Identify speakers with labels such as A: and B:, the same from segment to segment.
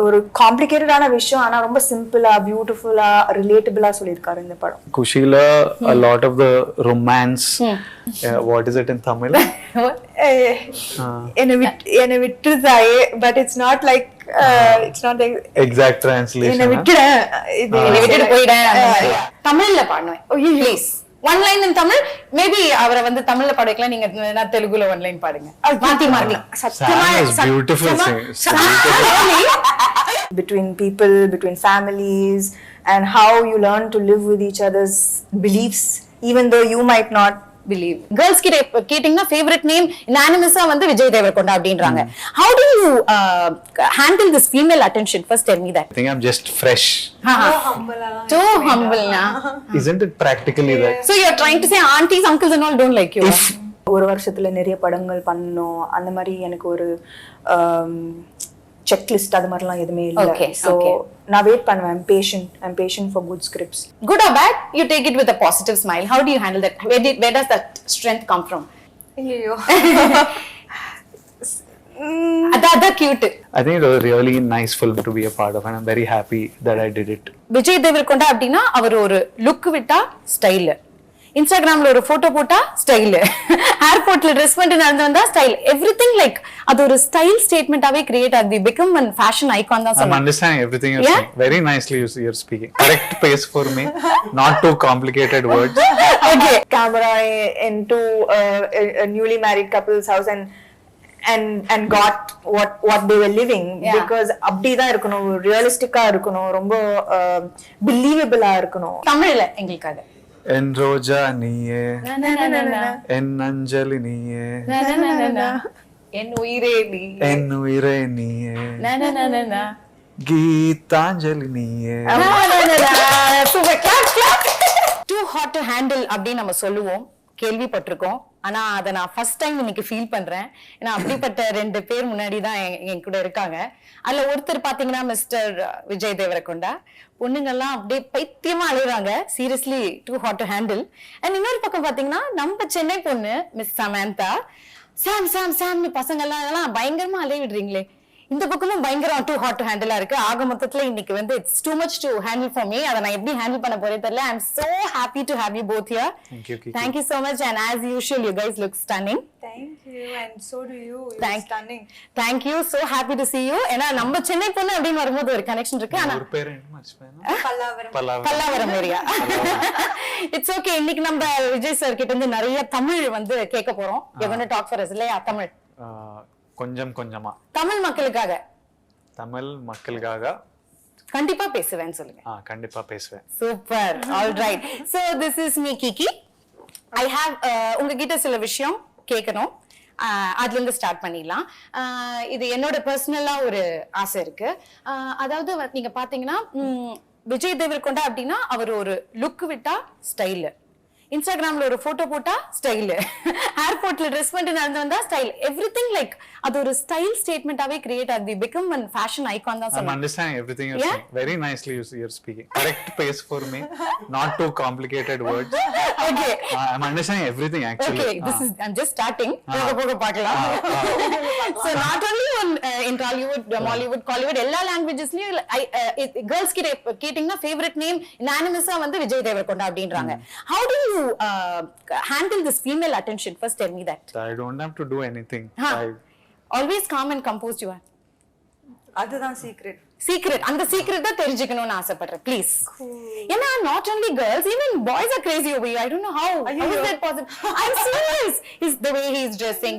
A: ஒரு காம்ப்ளிகேட்டடான விஷயம் ஆனா ரொம்ப சிம்பிளா பியூட்டிஃபுல்லா ரிலேட்டபிளா சொல்லியிருக்காரு இந்த படம்.
B: Kushi-ல a lot of the romance, what is it in Tamil?
A: என்ன விட்டுதாயே, but it's not like
B: exact translation.
A: என்ன விட்டுட்டு போயிடேன் தமிழ்ல பாடுவேன் please.
C: One line in Tamil. Maybe அவரை வந்து தமிழ்ல பாட வைக்கலாம், நீங்க தெலுங்குல ஒன் லைன் பாடுங்க. மாத்தி மாத்தி.
A: Between people, between families, and how you learn to live with each other's beliefs, even though you might not believe.
C: Girls கிட்ட கேட்டிங்கன்னா ஃபேவரட் நேம் unanimous-ஆ வந்து விஜய் தேவரகொண்டா அப்படின்றாங்க. How do you handle this female attention? First tell me that.
B: I think I'm just fresh.
C: Too humble na.
B: Isn't it practically that?
C: So you're trying to say aunties, uncles and all don't like you?
A: ஒரு வருஷத்துல நிறைய படங்கள் பண்ணனும், அந்த மாதிரி எனக்கு ஒரு checklist அது மாதிரிலாம் எதுவுமே இல்ல. So நான் வெயிட் பண்ணுவேன். I'm patient for good scripts.
C: Good or bad, you take it with a positive smile. How do you handle that? Where does that strength come from?
A: ஐயோ
C: That's cute.
B: I think it was a really nice film to be a part of and I'm very happy that I did it.
C: Vijay Deverakonda அப்படினா அவர் ஒரு look விட்டா style, இன்ஸ்டாகிராம்ல ஒரு photo போட்டா style, ஏர்போர்ட்ல dress பண்ணிட்டு நடந்து வந்தா ஸ்டைல், எவ்ரிதிங் லைக் அது ஒரு ஸ்டைல் ஸ்டேட்மெண்டாவே கிரியேட் ஆகுது. become a fashion icon தான் சொல்லலாம்.
B: I'm understanding everything you're saying. Very nicely you're speaking. Correct pace for me. Not too complicated words.
A: Okay, camera into a newly married couple's house and got what they were living, because அப்படிதான் இருக்கணும், ரியலிஸ்டிக்கா இருக்கணும், ரொம்ப பிலீவபிளா இருக்கணும்.
C: தமிழ்ல எங்களுக்காக
B: என் ரோஜா நீயே, என் அஞ்சலி நீயே,
C: என் உயிரே நீ,
B: என் உயிரே நீயே, கீதாஞ்சலி நீயே.
C: Too hot to handle அப்படின்னு நம்ம சொல்லுவோம், கேள்விப்பட்டிருக்கோம். ஆனா அதை நான் ஃபர்ஸ்ட் டைம் இன்னைக்கு ஃபீல் பண்றேன். ஏன்னா அப்படிப்பட்ட 2 பேர் முன்னாடி தான் என் கூட இருக்காங்க. அதுல ஒருத்தர் பாத்தீங்கன்னா மிஸ்டர் விஜய் தேவரகொண்டா. பொண்ணுங்கெல்லாம் அப்படியே பைத்தியமா அழுகுறாங்க, seriously too hot to handle. And இன்னொரு பக்கம் பாத்தீங்கன்னா நம்ம சென்னை பொண்ணு மிஸ் சமந்தா, சாம்னு பசங்க எல்லாம் பயங்கரமா அலைய விடுறீங்களே. இந்த பக்கமும் பயங்கரம் டூ ஹாட் டு ஹேண்டிலா இருக்கு. ஆக மொத்தத்துல இன்னைக்கு வந்து it's too much to handle for me. அதை நான் எப்படி ஹேண்டில் பண்ண போறேன் தெரியல. I am so happy to have you both here. Thank you so much, and as usual you guys look stunning.
A: Thank you, and so do you. Stunning.
C: Thank you, so happy to see you. ஏன்னா நம்ம சென்னை பொண்ணு அப்படின்னு வரும்போது ஒரு connection இருக்கு. ஆனா
B: ஒரு பேர் என்ன மச்பேனா
C: பல்லாவரம் ஏரியா. It's okay. இன்னைக்கு நம்ம விஜய் சார் கிட்ட இருந்து நிறைய தமிழ் வந்து கேட்க போறோம். you're going to talk for us இல்லையா? தமிழ்
B: கொஞ்சமா
C: தமிழ்
B: மக்களுக்காக
C: கண்டிப்பா பேசுவேன்னு சொல்லுங்க.
B: கண்டிப்பா பேசுவேன்.
C: Super. All right. So this is me Kiki. I have உங்ககிட்ட சில விஷயம் கேட்கணும். அதுல இருந்து ஸ்டார்ட் பண்ணிடலாம். இது என்னோட பர்சனலா ஒரு ஆசை இருக்கு. அதாவது நீங்க பாத்தீங்கன்னா விஜய் தேவரகொண்டா அப்படின்னா அவர் ஒரு லுக் விட்டா ஸ்டைல், இன்ஸ்டாகிராம்ல ஒரு போட்டோ போட்டா ஸ்டைல், ஏர்போர்ட்ல ட்ரெஸ் பண்ணிட்டு நடந்து வந்தா ஸ்டைல், எவ்ரிதிங் லைக் அது ஒரு ஸ்டைல் ஸ்டேட்மெண்டாவே கிரியேட் ஆகுது. become a fashion icon தான் சொல்லலாம்.
B: I'm understanding everything you're saying. Very nicely you're speaking. Correct pace for me. Not too complicated words.
C: Okay.
B: I'm understanding everything actually.
C: Okay, I'm just starting. போக பார்க்கலாம். So not only in Tollywood, Mollywood, எல்லா languagesலயும் girls கிட்ட கேட்டிங்கன்னா favorite name unanimous-ஆ வந்து விஜய் தேவரகொண்டா அப்படின்றாங்க. How do you handle this female attention? First tell me that.
B: I don't have to do anything.
C: Always calm and composed you are.
A: அதுதான்
C: secret. அந்த secret தான் தெரிஞ்சுக்கணும்னு ஆசைப்படுறேன் ப்ளீஸ். ஏன்னா not only girls, even boys are crazy over you. I don't know how is that possible. I'm serious. Is the way he's dressing,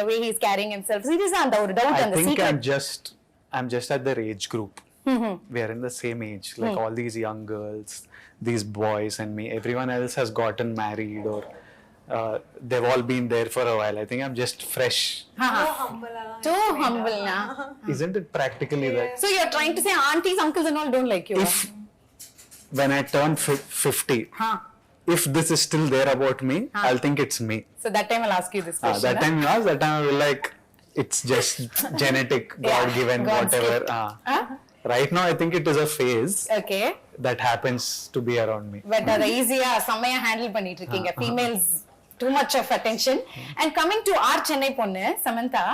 C: the way he's carrying himself. Seriously, and the doubt and the secret.
B: I think I'm just at their age group. We are in the same age, like all these young girls, these boys and me. Everyone else has gotten married or they've all been there for a while. I think I'm just fresh.
C: Too humble na.
B: Isn't it practically that?
C: So you're trying to say aunties, uncles and all don't like you?
B: When I turn 50, if this is still there about me, I'll think it's me.
C: So that time I'll ask you this question.
B: That time I will like it's just genetic, God given, whatever. Right now I think it is a phase.
C: Okay.
B: That happens to be around me.
C: But அதை ஈஸியா செமையா handle பண்ணிட்டு இருக்கீங்க. Females too much of attention. And coming to our Chennai பொண்ணு Samantha,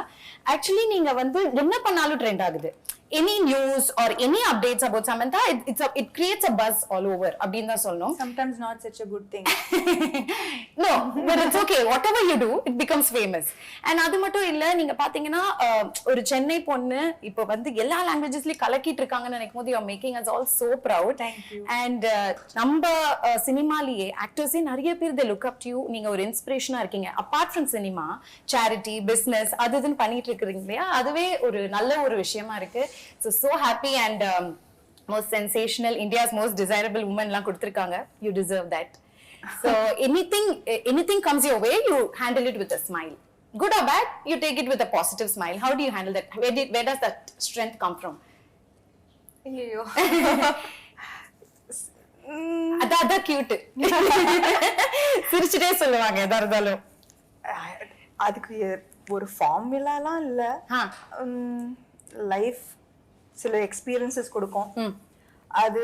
C: actually நீங்க வந்து என்ன பண்ணாலும் ட்ரெண்ட் ஆகுது. Any news or any updates about Samantha, it creates a buzz all over. அப்படின்னு தான் சொல்லணும்.
A: Sometimes not such a good thing.
C: No, but it's okay. Whatever you do, it becomes famous. And அது மட்டும் இல்ல, நீங்க பாத்தீங்கன்னா ஒரு சென்னை பொண்ணு இப்போ வந்து எல்லா லாங்குவேஜஸ்லயும் கலக்கிட்டு இருக்காங்கன்னு நினைக்கும் போது you are making us all so proud.
A: Thank you.
C: And நம்ம சினிமாலேயே ஆக்டர்ஸே நிறைய பேர் they look up to you. நீங்க ஒரு இன்ஸ்பிரேஷனா இருக்கீங்க. Apart from cinema, charity, business அது இதுன்னு பண்ணிட்டு இருக்கீங்க இல்லையா, அதுவே ஒரு நல்ல ஒரு விஷயமா இருக்கு. So happy and most sensational, India's most desirable woman லாம் கொடுத்திருக்காங்க. You deserve that. So anything comes your way, you handle it with a smile. Good or bad, you take it with a positive smile. How do you handle that? Where does that strength come from?
A: ஐயோ
C: அதான் cute. சிரிச்சிட்டே சொல்லுவாங்க எதா இருந்தாலும்.
A: அதுக்கு ஒரு ஃபார்முலாலாம் இல்ல. Life சில எக்ஸ்பீரியன்சஸ் கொடுக்கும். அது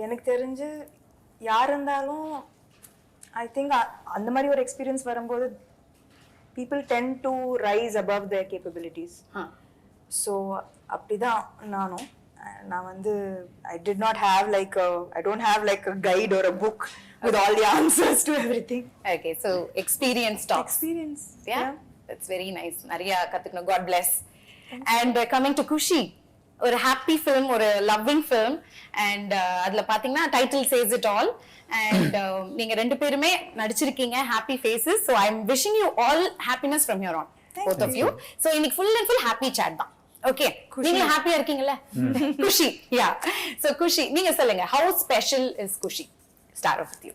A: எனக்கு தெரிஞ்சு யார் இருந்தாலும் ஐ திங்க் அந்த மாதிரி ஒரு எக்ஸ்பீரியன்ஸ் வரும்போது people tend to rise above their capabilities. So அப்படிதான் நானும். நான் வந்து I don't have like a guide or a book with all the answers to everything.
C: Okay, so experience talks.
A: Experience.
C: Yeah, that's very nice. நிறைய கத்துக்கணும். God bless. And coming to Kushi, ஒரு happy film, ஒரு loving film, and அதுல பாத்தீங்கன்னா title says it all. And நீங்க ரெண்டு பேருமே நடிச்சிருக்கீங்க, happy faces. So I'm wishing you all happiness from here on, both of you. So இன்னைக்கு full and full happy chat தான். Okay, நீங்க ஹாப்பியா இருக்கீங்கல்ல? Kushi, yeah. So Kushi, நீங்க சொல்லுங்க, how special is Kushi? Start off with you.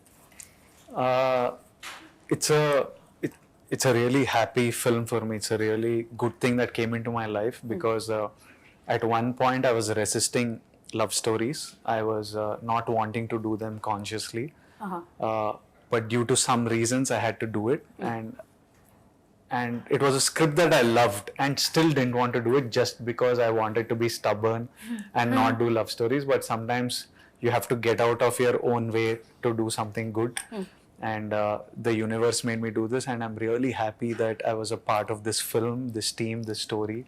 B: It's a really happy film for me. It's a really good thing that came into my life because at one point I was resisting love stories. I was not wanting to do them consciously, but due to some reasons I had to do it, and it was a script that I loved and still didn't want to do it just because I wanted to be stubborn and not do love stories. But sometimes you have to get out of your own way to do something good. And the universe made me do this, and I'm really happy that I was a part of this film, this team, this story.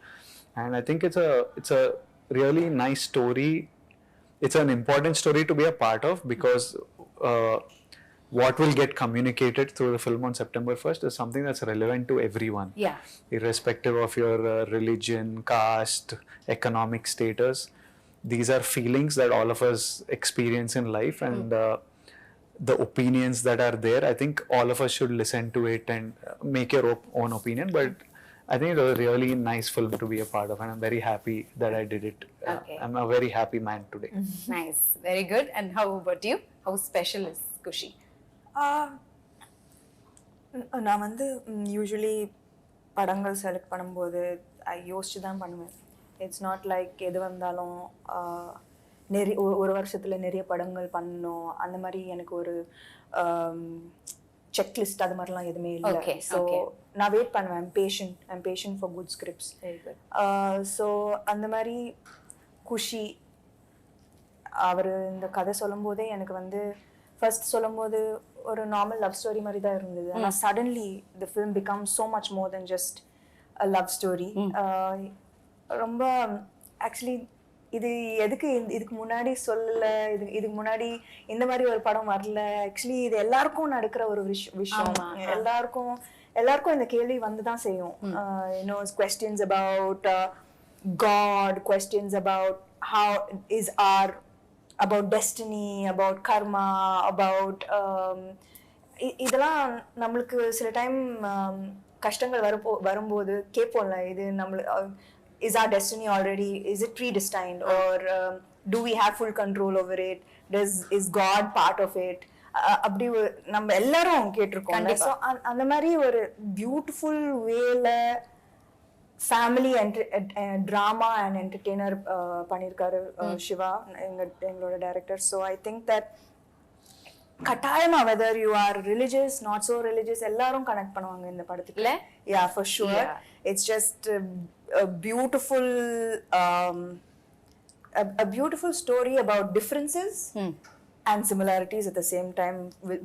B: And I think it's a really nice story. It's an important story to be a part of because what will get communicated through the film on September 1st is something that's relevant to everyone.
C: Yeah.
B: Irrespective of your religion, caste, economic status. These are feelings that all of us experience in life, and the opinions that are there, I think all of us should listen to it and make your own opinion. But I think it was a really nice film to be a part of, and I'm very happy that I did it.
C: Okay.
B: I'm a very happy man today.
C: Nice, very good. And how about you? How special is Kushi?
A: நான் வந்து usually படங்கள் select பண்ணும்போது யோசிச்சு தான் பண்ணுவேன். It's not like எது வந்தாலும் நிறைய ஒரு வருஷத்தில் நிறைய படங்கள் பண்ணணும் அந்த மாதிரி எனக்கு ஒரு செக்லிஸ்ட் அது மாதிரிலாம் எதுவுமே இல்லை. ஸோ நான் வெயிட் பண்ணுவேன். I'm patient for good scripts. So அந்த மாதிரி குஷி அவர் இந்த கதை சொல்லும் போதே எனக்கு வந்து ஃபர்ஸ்ட் சொல்லும்போது ஒரு நார்மல் லவ் ஸ்டோரி மாதிரி தான் இருந்தது. ஆனால் suddenly the film become so much more then just a love story. ரொம்ப ஆக்சுவலி இது எதுக்கு இதுக்கு முன்னாடி சொல்லலை, இதுக்கு முன்னாடி இந்த மாதிரி ஒரு படம் வரல. ஆக்சுவலி இது எல்லாருக்கும் நடக்கிற ஒரு விஷயம். எல்லாருக்கும் இந்த கேள்வி வந்து தான் செய்யும். questions about God, questions about how is our, about destiny, about karma, about இதெல்லாம் நம்மளுக்கு சில டைம் கஷ்டங்கள் வரும்போது கேட்போம்ல, இது நம்மளுக்கு is our destiny already, is it predestined, or do we have full control over it, is God part of it? அப்படி நம்ம எல்லாரும் கேட்டிருக்கோம். ஸோ அந்த மாதிரி ஒரு பியூட்டிஃபுல் வேல ஃபேமிலி ட்ராமா அண்ட் என்டர்டெய்னர் பண்ணியிருக்காரு சிவா, எங்களோட director. So I think that கட்டாயமா whether you are religious not so religious எல்லாரும் கனெக்ட் பண்ணுவாங்க இந்த படத்துக்குள்ள. Yeah for sure. It's just a beautiful story about differences and similarities at the same time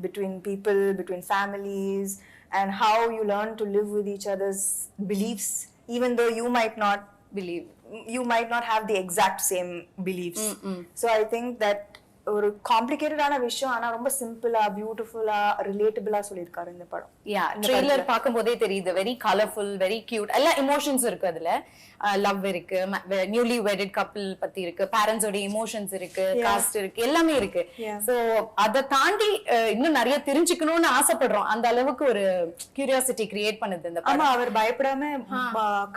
A: between people, between families, and how you learn to live with each other's beliefs, even though you might not have the exact same beliefs. So I think that ஒரு காம்ப்ளிகேட்டடான விஷயம் ஆனா ரொம்ப சிம்பிளா பியூட்டிஃபுல்லா ரிலேட்டபிளா சொல்லிருக்காரு இந்த படம்.
C: Trailer பாக்கும்போதே தெரியுது, வெரி கலர்ஃபுல், வெரி கியூட், எல்லா எமோஷன்ஸ் இருக்கு அதுல. லவ் இருக்கு, நியூலி வெட்டட் கப்பிள் பத்தி இருக்கு, பேரண்ட்ஸோட எமோஷன்ஸ் இருக்கு, காஸ்ட் இருக்கு, எல்லாமே இருக்கு. சோ அத தாண்டி இன்னும் நிறைய தெரிஞ்சுக்கணும்னு ஆசைப்படுறோம். அந்த அளவுக்கு ஒரு கியூரியாசிட்டி கிரியேட் பண்ணுது இந்த படம்.
A: ஆமா, அவர் பயப்படாம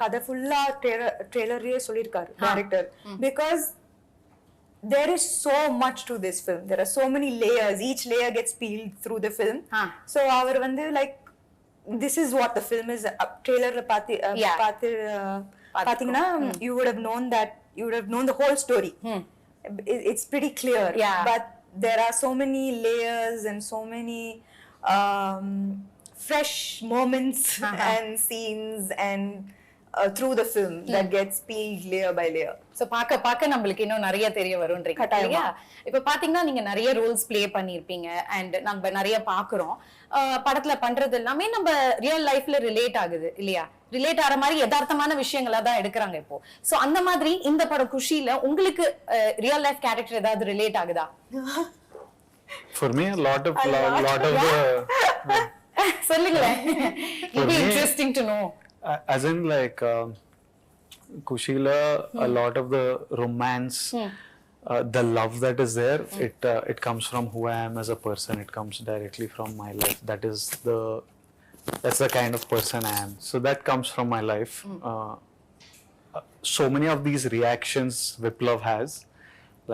A: கதை ஃபுல்லா ட்ரெய்லர்லயே சொல்லிருக்காரு director. Because there is so much to this film. There are so many layers. Each layer gets peeled through the film. So our vandu like this is what the film is. Trailer pathina you would have known that, you would have known the whole story. It's pretty clear. But there are so many layers and so many fresh moments and scenes and through the film that gets peeled layer by layer.
C: So பாக்க நம்மளுக்கு இன்னும் நிறைய தெரிய வரும்ன்றீங்க இல்லையா? இப்ப பாத்தீங்கன்னா நீங்க நிறைய ரோல்ஸ் ப்ளே பண்ணிருப்பீங்க அண்ட் நம்ம நிறைய பாக்குறோம். படத்துல பண்றது எல்லாமே நம்ம ரியல் லைஃப்ல ரிலேட் ஆகுது இல்லையா? ரிலேட் ஆற மாதிரி யதார்த்தமான விஷயங்களா தான் எடுக்கிறாங்க இப்போ. சோ அந்த மாதிரி இந்த படம் குஷில உங்களுக்கு ரியல் லைஃப் கேரக்டர் ஏதாவது ரிலேட் ஆகுதா?
B: For me a lot of the
C: சொல்லுங்களே. It'll be interesting to know.
B: As in like Kushi-ல a lot of the romance, the love that is there, it comes from who I am as a person. It comes directly from my life. That's the kind of person I am. So that comes from my life. So many of these reactions Viplav has,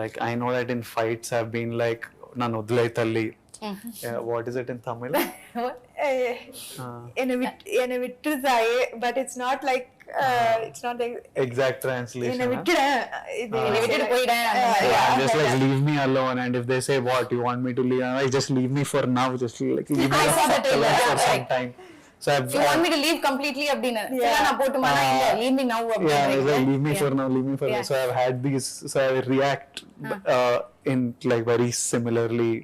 B: like I know that in fights I've been like nan odlai talli. What is it in Tamil?
A: ene vittudaye, but it's not like
B: exact translation.
A: ene vittu poida.
B: Just like leave me alone, and if they say what you want me to leave, I just leave me for now, just like leave me for some time. So
C: you want me to leave completely abdina na potumana illa leave me now abdina.
B: Leave me for now, leave me for now. So I've had these, so I react in like very similarly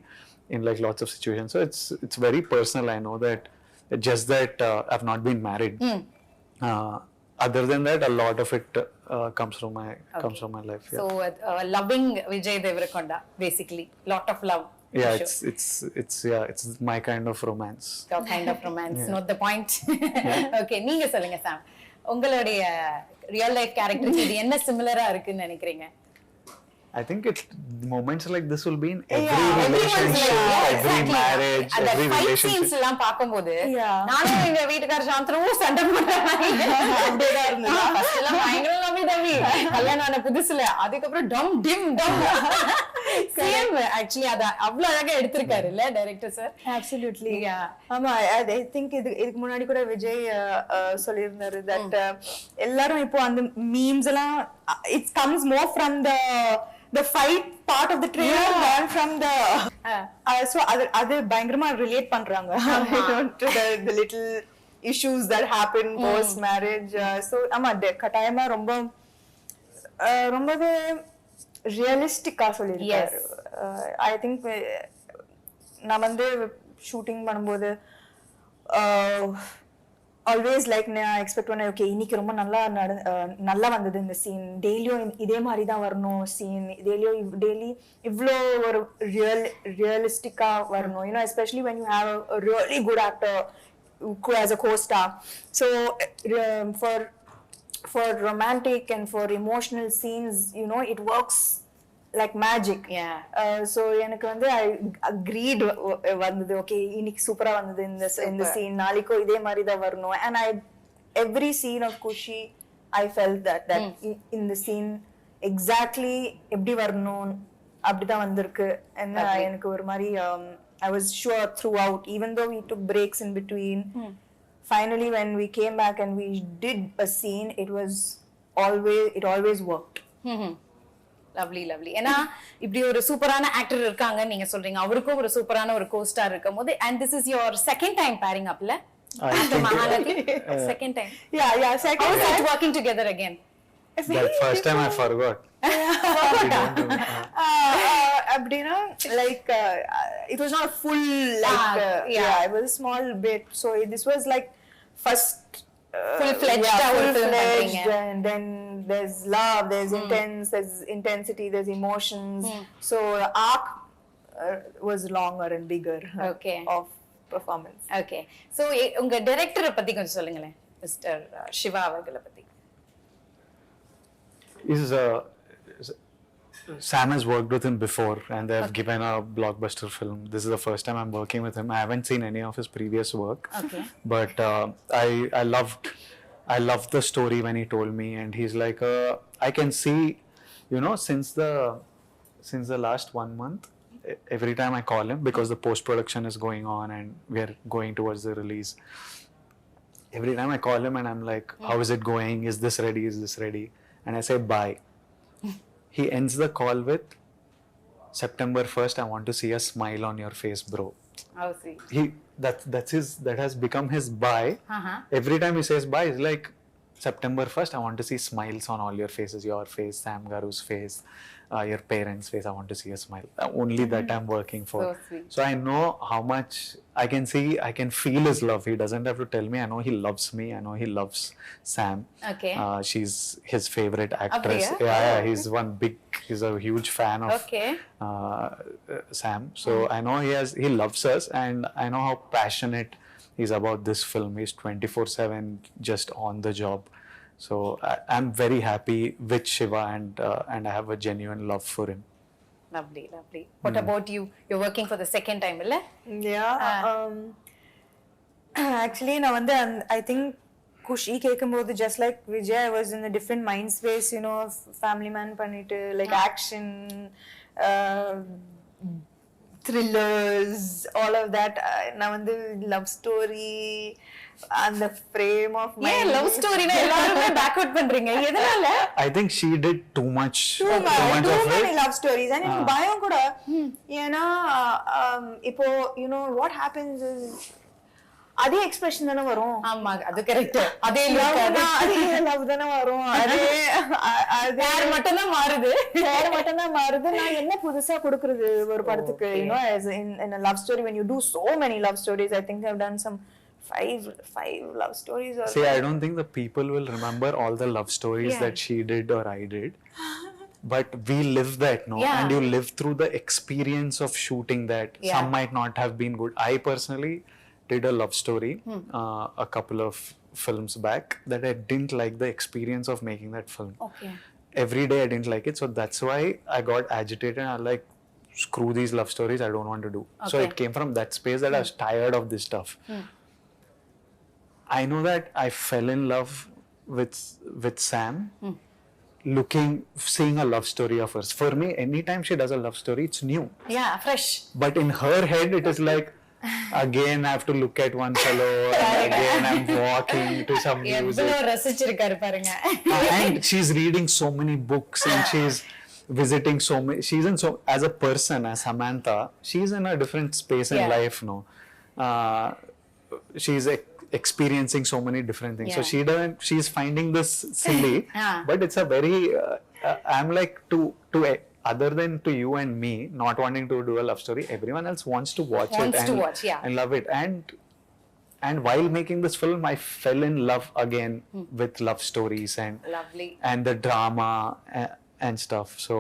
B: in like lots of situations. So it's very personal. I know that, just that I've not been married. Other than that, a lot of it comes from my life.
C: So loving Vijay Devarakonda, basically, lot of love.
B: It's my kind of romance.
C: Your kind of romance. Not the point. Okay, நீங்க சொல்லுங்க சாம், உங்களுடைய real life கேரக்டருக்கு இது என்ன சிமிலரா இருக்குன்னு நினைக்கிறீங்க?
B: I think moments like this will be in every relationship, every marriage, every relationship.
C: Scenes எல்லாம் பாக்கும்போது நானும் எங்க வீட்டுக்கார சாந்தனும் சண்டை போடுறாங்க. அப்படியே இருந்தது. ஃபர்ஸ்ட் எல்லாம் பயங்கர லவ்வி தம்பி கல்யாணம் ஆன புதுசுல, அதுக்கப்புறம் டம் டிம் டம் சேம். ஆக்சுவலி அத அவ்வளவு அழகா எடுத்திருக்காரு இல்ல டைரக்டர் சார்?
A: Absolutely. ஆமா, I think இதுக்கு முன்னாடி கூட விஜய் சொல்லியிருந்தாரு that எல்லாரும் இப்போ அந்த மீம்ஸ் எல்லாம் it comes more from the fight part of the trailer than from the so adu பயங்கரமா relate பண்றாங்க to the little issues that happen post marriage. So ஆமா, கட்டாயமா ரொம்பவே ரியலிஸ்டிக்கா சொல்லிருக்காரு. I think நான் வந்து ஷூட்டிங் பண்ணும்போது always like நான் எக்ஸ்பெக்ட் பண்ணேன், ஓகே இன்னைக்கு ரொம்ப நல்லா வந்தது இந்த சீன், டெய்லியும் இதே மாதிரி தான் வரணும் சீன், டெய்லி இவ்வளோ ஒரு ரியலிஸ்டிக்கா வரணும், you know, especially when you have a really good actor as a co-star. So for romantic and for emotional scenes, you know, it works like magic. So எனக்கு வந்து I agreed வந்தது, okay இன்னைக்கு சூப்பரா வந்தது இந்த சீன், நாளைக்கோ இதே மாதிரி தான் வரணும். And every scene of Kushi I felt that in the scene exactly எப்படி வரணும் அப்படிதான் வந்திருக்கு. And எனக்கு ஒரு மாதிரி I was sure throughout, even though we took breaks in between, finally when we came back and we did a scene, it always worked.
C: Lovely lovely. ஏன்னா இப்படி ஒரு சூப்பரான ஆக்டர் இருக்காங்க நீங்க சொல்றீங்க, அவருக்கும் ஒரு சூப்பரான ஒரு கோஸ்டார் இருக்கும் போது, and this is your second time pairing up la after Mahalati? Second time.
A: Yeah, second.
C: How is it working together again?
B: That first time I forgot.
A: abdina, like it was not a full like it was a small bit. So this was like first
C: full-fledged
A: and then there's love, there's there's intensity, there's emotions. So the arc was longer and bigger of performance.
C: Okay. So உங்க டைரக்டரை பத்தி கொஞ்சம் சொல்லுங்களேன், mister Siva அவர்களை பத்தி.
B: Sam has worked with him before and they have given a blockbuster film. This is the first time I'm working with him. I haven't seen any of his previous work.
C: Okay.
B: But I loved the story when he told me, and he's like I can see, you know, since the last 1 month, every time I call him, because the post production is going on and we are going towards the release, every time I call him and I'm like, how is it going? Is this ready? And I say bye. He ends the call with, September 1st, I want to see a smile on your face, bro.
C: Oh, see.
B: That has become his bye. Every time he says bye, it's like, September 1st, I want to see smiles on all your faces, your face, Sam Garu's face, your parents' face. I want to see a smile. Only that I'm working for.
C: So sweet.
B: So I know how much I can feel his love. He doesn't have to tell me. I know he loves me. I know he loves Sam.
C: Okay.
B: She's his favorite actress.
C: Abhiya?
B: He's a huge fan of Sam. So I know he loves us, and I know how passionate he's about this film. He's 24/7 just on the job. So I'm very happy with Shiva, and I have a genuine love for him.
C: Lovely. What about you? You're working for the second time, illa?
A: Yeah. Actually, now I think Kushi கேக்கும்போது just like Vijay, I was in a different mind space, you know, family man பண்ணிட்டு like action, thrillers, all of that. நான் love story and the frame of my
C: love story na எல்லாரும் backward பண்றீங்க, எதனால?
B: I think she did too much
A: too
B: of
A: many
B: it.
A: love stories, and எனக்கு பயம் கூட. ஏன்னா இப்போ you know what happens is அதே எக்ஸ்பிரஷன் தான வரும்.
C: ஆமா, அது கரெக்ட். அதே
A: லவ் தான வரும். அதே
C: பேர் மட்டும் தான் மாறுது. நான் என்ன புதுசா கொடுக்கிறது ஒரு படத்துக்கு? You know, as in a love story, when you do so many love stories, I think I've done some five love stories.
B: See, I don't think the people will remember all the love stories that she did or I did. But we live that, no? And you live through the experience of shooting that. Some might not have been good. I personally did a love story a couple of films back that I didn't like the experience of making that film.
C: Okay.
B: Every day I didn't like it, so that's why I got agitated. I like, screw these love stories, I don't want to do. So it came from that space that I was tired of this stuff. I know that I fell in love with Sam, seeing a love story of hers. For me, anytime she does a love story, it's new.
C: Yeah, fresh.
B: But in her head, it is like, again I have to look at one fellow, and again I'm walking to some music.
C: எவ்வளவு ரசிச்சிருக்காரு பாருங்க.
B: And she's reading so many books, and she's visiting so many. As a person, as Samantha, she's in a different space in life, no? She's experiencing so many different things. So she's finding this silly, but it's a very I'm like to other than to you and me not wanting to do a love story, everyone else wants to watch it and love it. And while making this film, I fell in love again with love stories and the drama and stuff. So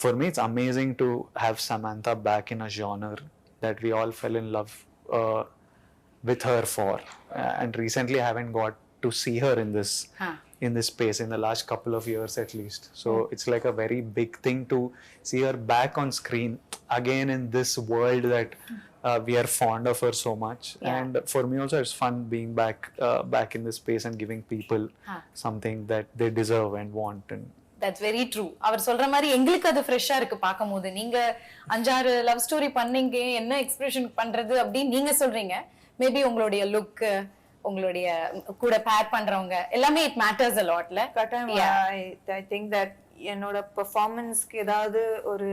B: for me, it's amazing to have Samantha back in a genre that we all fell in love with her for. And recently I haven't got to see her in this space in the last couple of years at least. So it's like a very big thing to see her back on screen again in this world that we are fond of her so much. And for me also, it's fun being back in this space and giving people something that they deserve and want. And
C: that's very true. அவர் சொல்ற மாதிரி எங்களுக்கு அது ஃப்ரெஷ்ஷா இருக்கு பாக்கும்போது. நீங்க 5-6 love story பண்ணீங்க, என்ன எக்ஸ்பிரஷன் பண்றது அப்படி நீங்க சொல்றீங்க. மேபி உங்களுடைய லுக், உங்களுடைய கூட பேர் பண்றவங்க எல்லாமே இட் மேட்டர்ஸ் a lot ல.
A: I think that என்னோட பெர்ஃபார்மன்ஸ்க்கு ஏதாவது ஒரு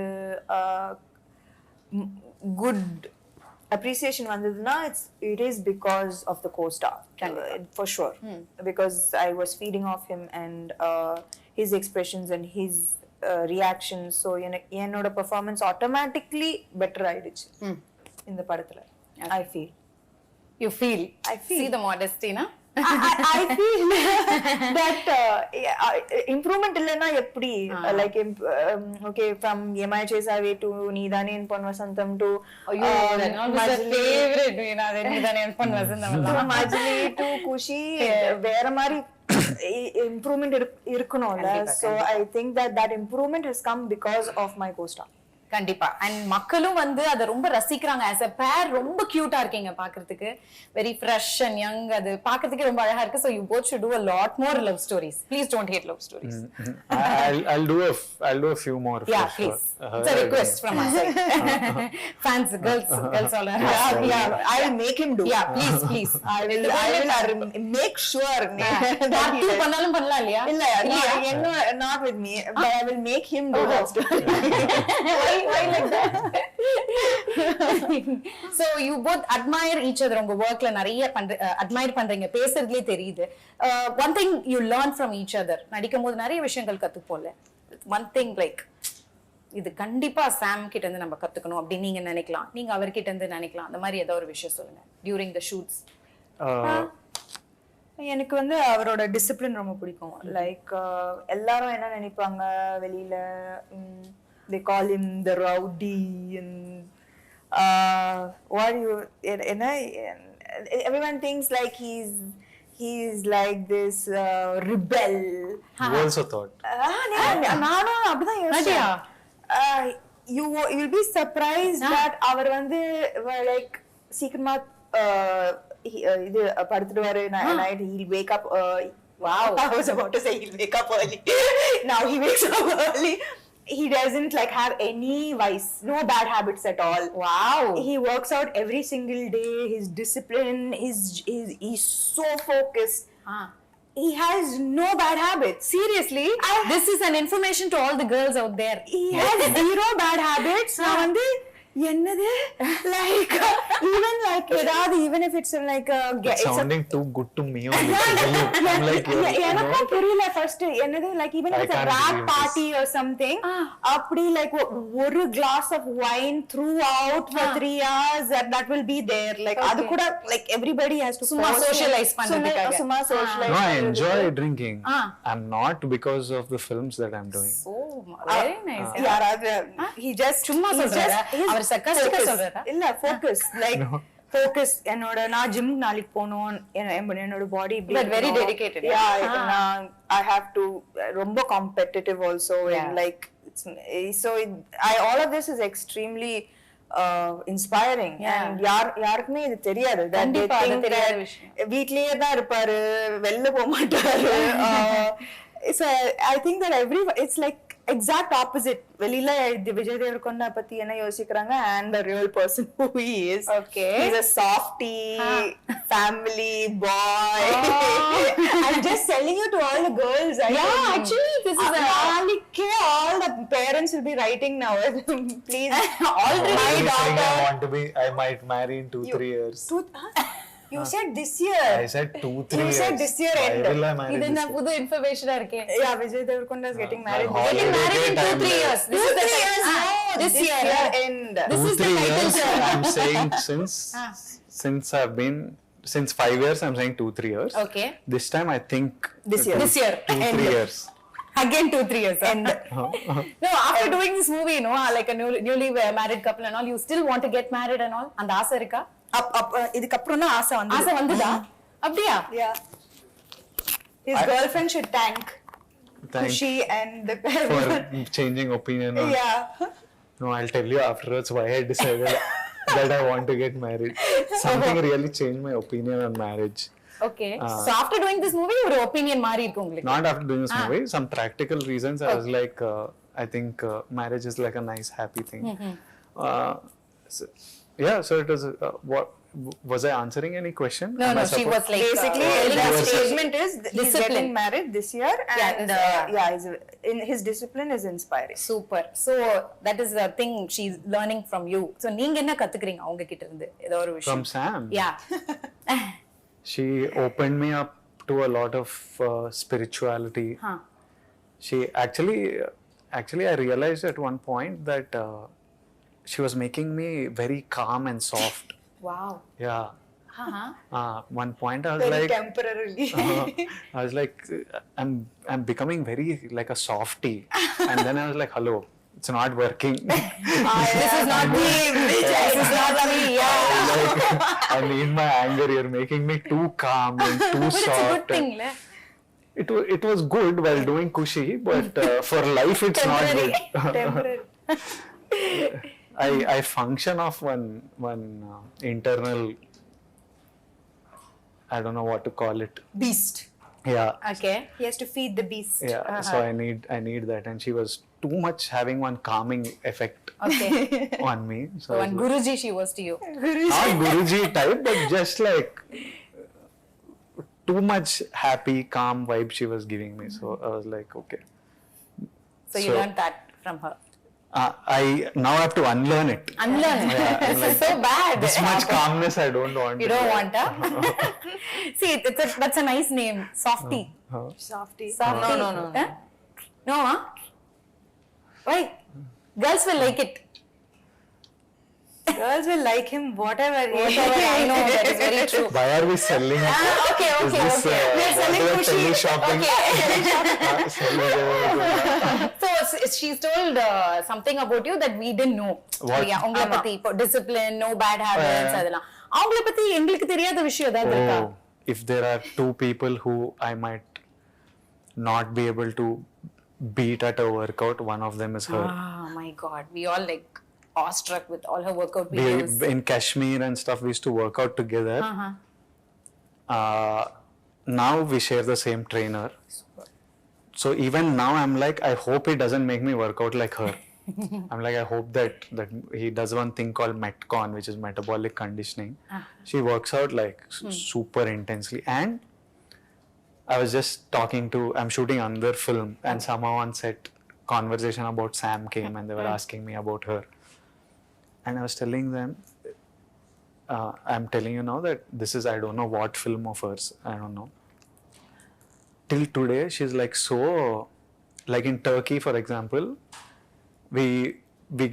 A: good appreciation vandaduna, it is because of the co-star, for sure. Because I was feeding off him and his expressions and his reactions. So என்னோட performance automatically better ஆயிடுச்சு இந்த படத்துல. I feel
C: see the modesty na
A: I feel that improvement illana eppadi like okay, from Yemai Chesave to Needane in Pon Vasantham to
C: that was the favorite Needane in Pon Vasantham
A: to Majli to Kushi vera mari improvement irukunolla. So I think that improvement has come because of my co-star.
C: கண்டிப்பா. And மக்களும் வந்து அதை ரொம்ப ரசிக்கிறாங்க. As a பேர் ரொம்ப கியூட்டா இருக்கீங்க பாக்குறதுக்கு. Very fresh and young. அது பாக்குறதுக்கு ரொம்ப அழகா இருக்கு. So you both should do a lot more love stories. Please don't hate love stories.
B: I'll do a few more.
C: Yeah, please. It's a request from us. Fans, girls all are.
A: Yeah, I'll make him do.
C: Yeah, please.
A: I will make sure.
C: Part 2 பண்ணாலும் பண்ணலாம் இல்லையா?
A: இல்ல, not with me, but I will make him do that story.
C: Why like that? So you both admire each other. உங்க workல நிறைய admire பண்றீங்க. பேசுறதுலயே தெரியுது. One thing you learn from each other. நடிக்கும்போது நிறைய விஷயங்கள் கத்துப்போம்ல. One thing like இது கண்டிப்பா சாம் கிட்ட இருந்து நம்ம கத்துக்கணும் அப்படி நீங்க நினைக்கலாம். நீங்க அவர்கிட்ட இருந்து நினைக்கலாம். அந்த மாதிரி ஏதோ ஒரு விஷயம் சொல்லுங்க. During the shoots.
A: எனக்கு வந்து அவரோட டிசிப்ளின் ரொம்ப பிடிக்கும். லைக் எல்லாரும் என்ன நினைப்பாங்க வெளியில, they call him the rowdy and what you everyone thinks like he's like this rebel.
B: You also thought.
A: நானும் அப்படிதான் யோசிச்சேன். You'll be surprised that அவர் வந்து like சீக்கிரமா இது படுத்துடுவாரு. Night he'll wake up. Wow, I was about to say he'll wake up early. Now he wakes up early. He doesn't like have any vice, no bad habits at all.
C: Wow.
A: He works out every single day. His discipline, he's so focused. He has no bad habits.
C: Seriously, this is an information to all the girls out there.
A: He has zero bad habits. நான் வந்து என்னது like even if it's like
B: it's sounding too good to me only. I'm like
A: எனக்கும் புரியல first என்னது like even if it's a rap party or something அப்படி like ஒரு glass of wine throughout for 3 hours that will be there like அது கூட like everybody has to
C: சும்மா socialize பண்றதுக்காக
A: சும்மா socialize.
B: No, I enjoy drinking. I'm not because of the films that I'm doing.
C: So very nice.
A: யாராவது he just
C: சும்மா சொல்றாரு. அவர் சர்க்காஸ்டிக்கா சொல்றாரா?
A: இல்ல focus like focus. நான் ஜிம் நாளைக்கு போணும், என்னோட பாடி
C: but very dedicated.
A: I have to ரொம்ப competitive also and like so all of this is extremely inspiring and யாருக்குமே இது தெரியாது.
C: கண்டிப்பா அது தெரியாத விஷயம்.
A: வீட்லயே தான் இருப்பாரு, வெளில போக மாட்டாரு. So I think that it's like exact opposite. வெளியில Vijay Devarakonda பத்தி என்ன யோசிக்கிறாங்க and the real person who he is.
C: Okay.
A: He's a softie, family boy. I'm just telling you to all the girls.
C: Actually this is
A: all the parents will be writing now. Please, already
B: my daughter. I might marry in 2-3 years.
A: You said this year.
B: I said 2-3 years.
A: You said this year end.
C: இது என்ன புது இன்ஃபர்மேஷனா இருக்கே.
A: Yeah, Vijay Devarakonda is getting married.
C: Getting married in 2-3 years. This is the years.
A: This year end.
C: This is the title.
B: I'm saying since I've been since 5 years, I'm saying 2-3 years.
C: Okay.
B: This time I think
A: this year
B: 2-3 years.
C: Again 2-3 years. And no, after doing this movie, like a newly married couple and all, you still want to get married and all? And ஆசை இருக்கா?
A: இதுக்கு அப்புறம் தான் ஆசை
C: வந்துதா? அப்படியா?
A: Yeah. His girlfriend should thank Kushi and the
B: for changing opinion.
A: Yeah.
B: No, I'll tell you afterwards why I decided that I want to get married. Something really changed my opinion on marriage.
C: Okay. So after doing this movie, your opinion மாறி இருக்கு உங்களுக்கு?
B: Not after doing this movie. Some practical reasons. I was like, I think marriage is like a nice, happy thing. So it was. What was I answering any question?
C: No, she was like
A: basically the statement is he's getting married this year and his discipline is inspiring.
C: Super. So that is the thing she's learning from you. So நீங்க என்ன கத்துக்கிறீங்க அவங்க கிட்ட இருந்து ஏதோ ஒரு விஷயம்?
B: From Sam.
C: Yeah.
B: She opened me up to a lot of spirituality. She actually actually I realized at one point that she was making me very calm and soft.
C: Wow.
B: Yeah. One point I was
A: Very
B: like,
A: temporarily.
B: I was like, I'm becoming very like a softie, and then I was like, hello, it's not working.
C: This is not me, Vijay. This is not me. Yeah.
B: Like, I need my anger. You're making me too calm and too
C: But it's
B: soft.
C: a good thing, le?
B: It was good while doing Kushi, but for life it's not good.
A: Temporary.
B: I function off one internal, I don't know what to call it.
A: Beast.
B: Yeah.
C: Okay.
A: He has to feed the beast.
B: Yeah. So I need that, and she was too much having one calming effect
C: Okay.
B: on me.
C: So one Guruji she was to you.
B: Not Guruji type, but just like too much happy, calm vibe she was giving me. So I was like, okay.
C: So you learned that from her.
B: I now have to unlearn it.
C: Unlearn.
B: Yeah, I'm
C: This is so bad.
B: This much calmness I don't want.
C: You don't want, huh? See, that's a nice name. Softie.
A: Softy.
C: Softie.
A: No.
C: Huh? No, huh? Why? Girls will like it.
A: Girls will like him, whatever.
C: Whatever, I know, that is very true.
B: Why are we selling it?
C: Okay.
B: Is this,
C: We are selling
B: what
C: Kushi.
B: shopping?
C: So she's told something about you that we didn't know.
B: What?
C: Yeah, உங்களை பத்தி இப்போ discipline, no bad habits அதெல்லாம். அவங்கள பத்தி எங்களுக்கு தெரியாத விஷயம் ஏதாவது இருக்கா?
B: Oh, if there are two people who I might not be able to beat at a workout, one of them is her.
C: Oh my God, we all like awestruck with all her workout videos.
B: In Kashmir and stuff, we used to work out together. Now we share the same trainer. So even now I'm like, I hope he doesn't make me work out like her. I'm like, I hope that he does one thing called Metcon, which is metabolic conditioning. She works out like super intensely. And I was just I'm shooting another film, and somehow on set, conversation about Sam came, and they were asking me about her. And I was telling them, I'm telling you now that this is, I don't know what film of hers, I don't know. Till today, she's like so, like in Turkey, for example, we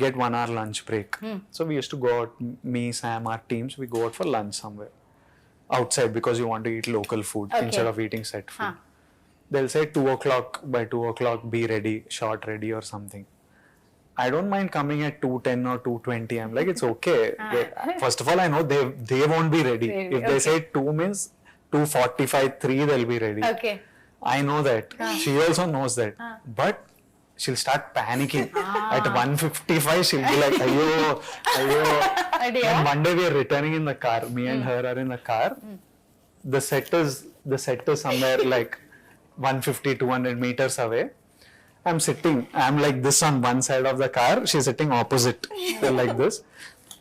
B: get 1 hour lunch break. So we used to go out, me, Sam, our teams, we go out for lunch somewhere outside because you want to eat local food instead of eating set food. They'll say 2 o'clock, by 2 o'clock be ready, shot ready or something. I don't mind coming at 2:10 or 2:20. I'm like, it's okay. First of all, I know they won't be ready. If they say 2 means 2:45, 3, they'll be ready.
C: Okay.
B: I know that. She also knows that. But she'll start panicking. At 1:55, she'll be like, ayo. And one day we are returning in the car. Me and her are in the car. The set is somewhere like 150, 200 meters away. I'm sitting, I'm like this on one side of the car, she's sitting opposite, like this.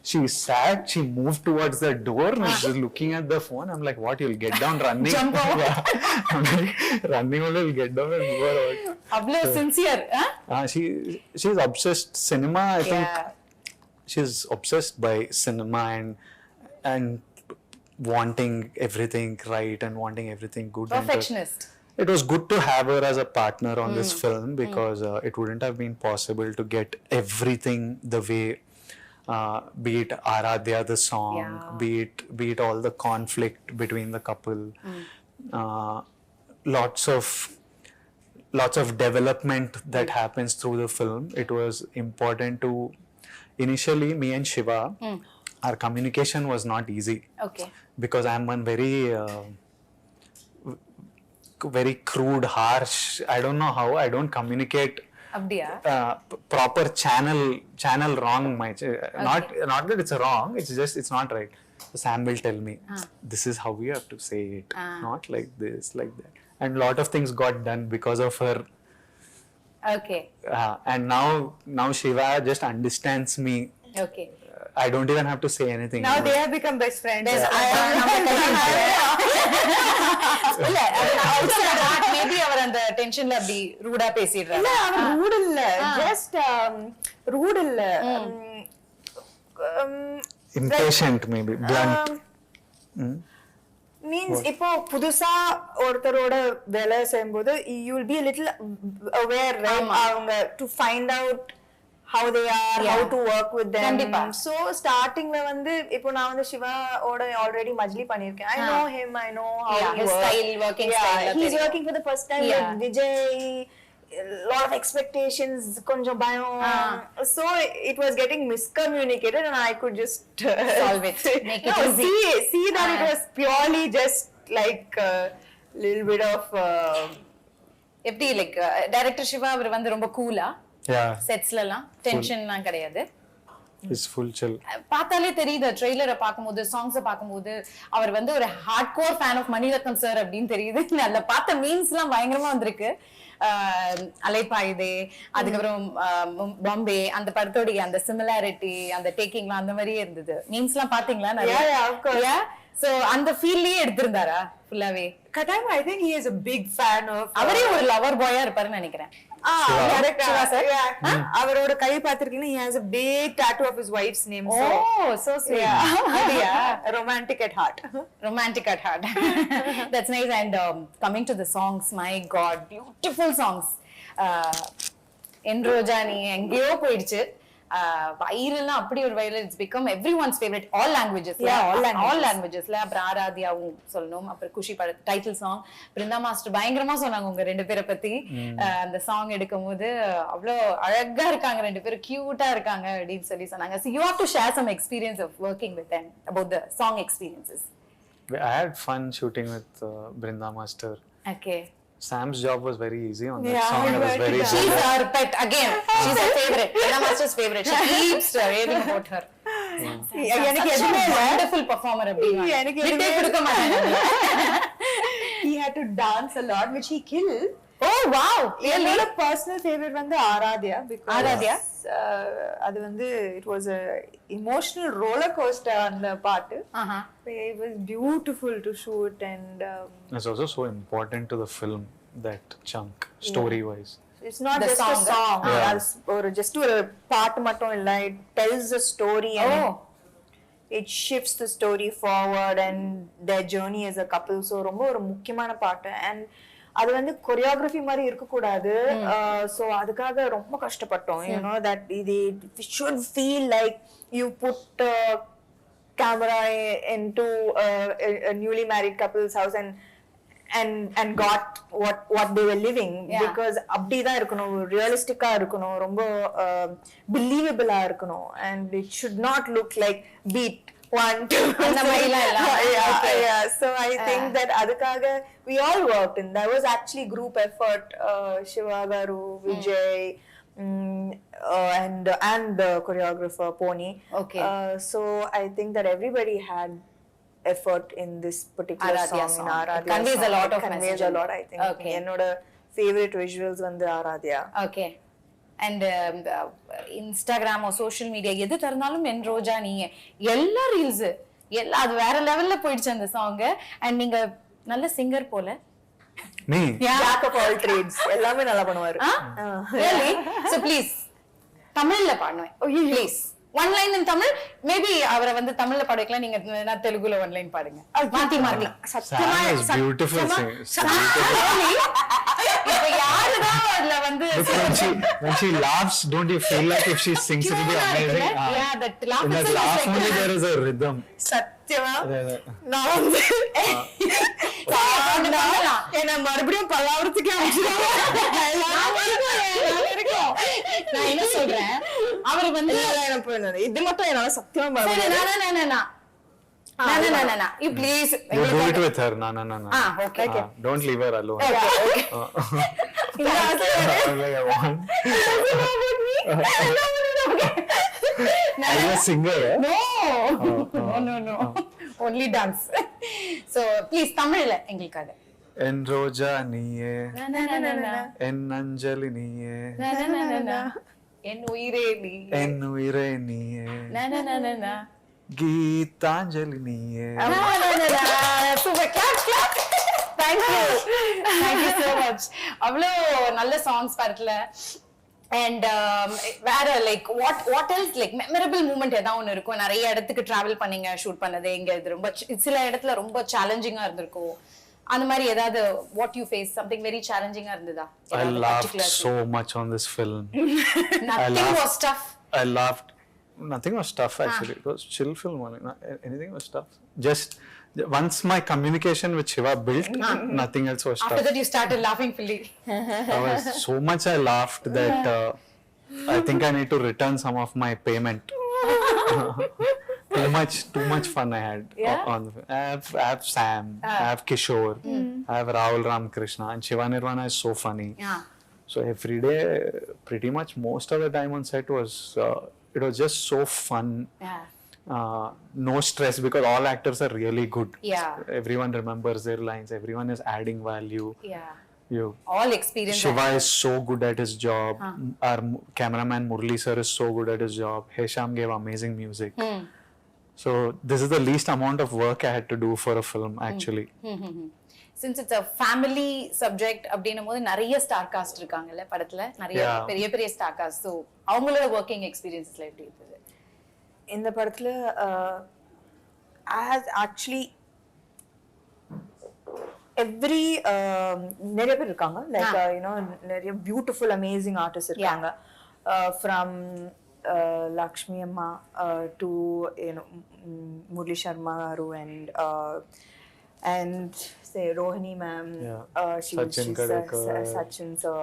B: She sat, she moved towards the door, and she's looking at the phone. I'm like, what, you'll get down running?
C: Jump out.
B: Yeah. I'm like, running only, you'll get down and move out.
C: Ablo sincere, huh?
B: She's obsessed cinema, I think. She's obsessed by cinema and wanting everything right and wanting everything good.
C: Perfectionist.
B: It was good to have her as a partner on this film because it wouldn't have been possible to get everything the way, be it Aradhya the song, be it all the conflict between the couple, lots of development that happens through the film. It was important to, initially me and Shiva, our communication was not easy.
C: Okay.
B: Because I'm one very crude, harsh, I don't know how, I don't communicate
C: Abdiya?
B: proper channel wrong. Not that it's wrong, it's just, it's not right. So Sam will tell me, this is how we have to say it, not like this, like that. And a lot of things got done because of her.
C: Okay.
B: And now Shiva just understands me.
C: Okay.
B: I don't even have to say anything.
A: Now they have become best friends.
C: இல்ல maybe அவர் அந்த டென்ஷன்ல அப்படி ரூடா பேசிடுறாரு.
A: இல்ல அவன் root இல்ல, just root இல்ல,
B: impatient maybe, blunt.
A: Means இப்போ புதுசா ஒருத்தரோட வேலை செய்யும்போது you will be a little aware, right? அவங்க to find out how they are, how to work with them. So startingல வந்து இப்போ நான் வந்து சிவா ஓட already மஜ்லி பண்ணிருக்கேன். I know him, I know how he
C: his style, working style.
A: He's working for the first time with Vijay. Lot of expectations, konjam bayam. So it was getting miscommunicated and I could just
C: solve it, make it easy.
A: See that it was purely just like a little bit of
C: எப்படி like director Siva அவர் வந்து ரொம்ப கூலா செட்ஸ்ல எல்லாம் டென்ஷன்லாம் கிடையாது.
B: It's full chill.
C: பார்த்தாலே தெரியுது ட்ரெய்லரை பார்க்கும்போது சாங்ஸை பார்க்கும்போது அவர் வந்து ஒரு hardcore fan of Mani Ratnam sir அப்படின்னு தெரியுது. அதுல பார்த்த மீன்ஸ் எல்லாம் பயங்கரமா வந்திருக்கு. அலைப்பாயுதே, அதுக்கப்புறம் பாம்பே, அந்த படத்தோடைய அந்த சிமிலாரிட்டி, அந்த டேக்கிங்லாம் அந்த மாதிரியே இருந்தது. மீன்ஸ் எல்லாம் பாத்தீங்களா? நிறைய. சோ அந்த ஃபீல்லயே எடுத்திருந்தாரா ஃபுல்லாவே?
A: கட்டாயமா. I think he is a big fan of
C: அவரே ஒரு லவர் பாயா இருப்பாருன்னு நினைக்கிறேன்.
A: அவரோட கை பாத்திருக்கீங்கன்னா he has a big tattoo of his wife's name.
C: Oh, so sweet.
A: Yeah. Romantic at heart.
C: Romantic at heart. That's nice. And coming to the songs, my God, beautiful songs. Enroja நீ எங்கேயோ போயிடுச்சு. வைரல்னா அப்படி ஒரு viral. It's become everyone's favourite. All லாங்குவேஜஸ்ல, all லாங்குவேஜஸ்ல. அப்புறம் ஆராத்யாவும் சொல்லணும். அப்புறம் குஷி பட டைட்டில் சாங். பிருந்தா மாஸ்டர் பயங்கரமா சொன்னாங்க உங்க ரெண்டு பேரை பத்தி. அந்த சாங் எடுக்கும் போது அவ்வளோ அழகா இருக்காங்க ரெண்டு பேரும், கியூட்டா இருக்காங்க அப்படின்னு சொல்லி சொன்னாங்க. So you have to share some experience of working with them, about the song experiences.
B: I had fun shooting with Brinda Master.
C: Okay.
B: Sam's job was very easy on that song. It was very
C: She's our pet again. She's her favorite. Brinda Master's favorite. She keeps raving about her. எனக்கு எதுவுமே wonderful performer அப்படிங்க. எனக்கு எதுவுமே கொடுக்க மாட்டாங்க.
A: He had to dance a lot, which he killed.
C: Oh wow.
A: என்னோட personal favorite வந்து ஆராத்யா.
C: ஆராத்யா
A: அது வந்து it was a emotional roller coaster அந்த பாட்டு. It was beautiful to shoot and
B: it's also so important to the film, that chunk, story wise.
A: It's not just a song. Or just ஒரு பாட்டு மட்டும் இல்ல. It tells a story and it shifts the story forward and their journey as a couple. So ரொம்ப ஒரு முக்கியமான பாட்டு. And அது வந்து கொரியோகிராஃபி மாதிரி இருக்க கூடாது. சோ அதுக்காக ரொம்ப கஷ்டப்பட்டோம். You know that it should feel like you put camera into a newly married couple's house and got what they were living. Because அப்படிதான் இருக்கணும், ரியலிஸ்டிக்கா இருக்கணும், ரொம்ப பிலீவபிளா இருக்கணும். And it should not look like beat 1 2
C: அந்த மாதிரிலாம் இல்ல.
A: Yeah. So I think that அதுக்காக we all worked and that was actually group effort. Shiva Garu, Vijay, and the choreographer Pony.
C: Okay.
A: So I think that everybody had effort in this particular song. In Aradhya
C: it conveys a lot of
A: message.
C: Conveys
A: a lot, I think.
C: Okay.
A: என்னோட favorite visuals வந்து Aradhya.
C: Okay. And Instagram or social media எது திறந்தாலும் என்ரோஜா நீங்க எல்லா reels எல்லா அது வேற லெவல்ல போயிடுச்சு அந்த சாங். அண்ட் நீங்க நல்ல சிங்கர் போல.
B: Me?
A: Jack of all trades. எல்லாமே நல்லா பண்ணுவாரு.
C: Really? So please தமிழ்ல பாடுவேன். Please. One line in Tamil. Maybe அவரை வந்து தமிழ்ல பாட வைக்கலாம். நீங்க தெலுங்குல one line பாடுங்க. மாத்தி மாத்தி.
B: Sam is beautiful singer.
C: இப்ப யாருதான் அதுல வந்து
B: when she laughs, don't you feel like if she sings it will be amazing?
C: Yeah, that laugh
B: in that laugh only there is a rhythm.
A: சத்தியமா நான் வந்து என்ன மறுபடியும் பல்லாவரத்துக்கே
C: நான் என்ன சொல்றேன், அவர் வந்து
A: இது மட்டும் என்னால சத்தியமா
C: you please
B: you do it with her. No.
C: Okay.
B: Don't leave her alone.
C: Okay.
B: Are you a singer?
C: No. Only dance. So please தமிழ்ல எங்களுக்காக.
B: என் ரோஜா நீயே, என் அஞ்சலி நீயே,
C: என் உயிரே நீ,
B: என் உயிரே நீயே, கீதாஞ்சலி நீயே.
C: Super, clap. Thank you so much. அவ்வளோ நல்ல சாங்ஸ் பாடல. And வேற like what else like memorable moment ஏதாவது ஒன்று இருக்கும். நிறைய இடத்துக்கு டிராவல் பண்ணீங்க, ஷூட் பண்ணது எங்க இது ரொம்ப சில இடத்துல ரொம்ப சேலஞ்சிங்கா இருந்திருக்கும். அந்த மாதிரி ஏதாவது what you face something very challenging இருந்ததா?
B: I laughed so much on this film.
C: Nothing was tough.
B: I laughed. Nothing was tough actually. It was chill film only. Anything was tough. Just once my communication with Shiva built, nothing else was tough.
C: After that you started laughing fully.
B: I was so much I laughed that I think I need to return some of my payment. Too much fun I had. On I have Sam, I have Kishore, I have Rahul Ramakrishna, and Shiva Nirvana is so funny.
C: Yeah.
B: So every day, pretty much most of the time on set was it was just so fun.
C: Yeah.
B: No stress because all actors are really good.
C: Yeah.
B: Everyone remembers their lines. Everyone is adding value.
C: Yeah.
B: You.
C: All experience.
B: Shiva is so good at his job. Our cameraman Murli sir is so good at his job. Hesham gave amazing music. So this is the least amount of work I had to do for a film actually.
C: Since it's a family subject அப்படின்னும் போது நிறைய star cast இருக்காங்கல்ல படத்துல, நிறைய பெரிய பெரிய star cast. So அவங்களோட working எக்ஸ்பீரியன்ஸ்ல எப்படி இருந்தது
A: இந்த படத்துல? ஆக்சுவலி எவ்ரி நிறைய பேர் இருக்காங்க, லைக் யூனோ நிறைய பியூட்டிஃபுல் அமேசிங் ஆர்டிஸ்ட் இருக்காங்க. From Lakshmi Amma to Murli Sharma and say Rohini ma'am,
B: Sachin Kadekar,
A: Sachin sir,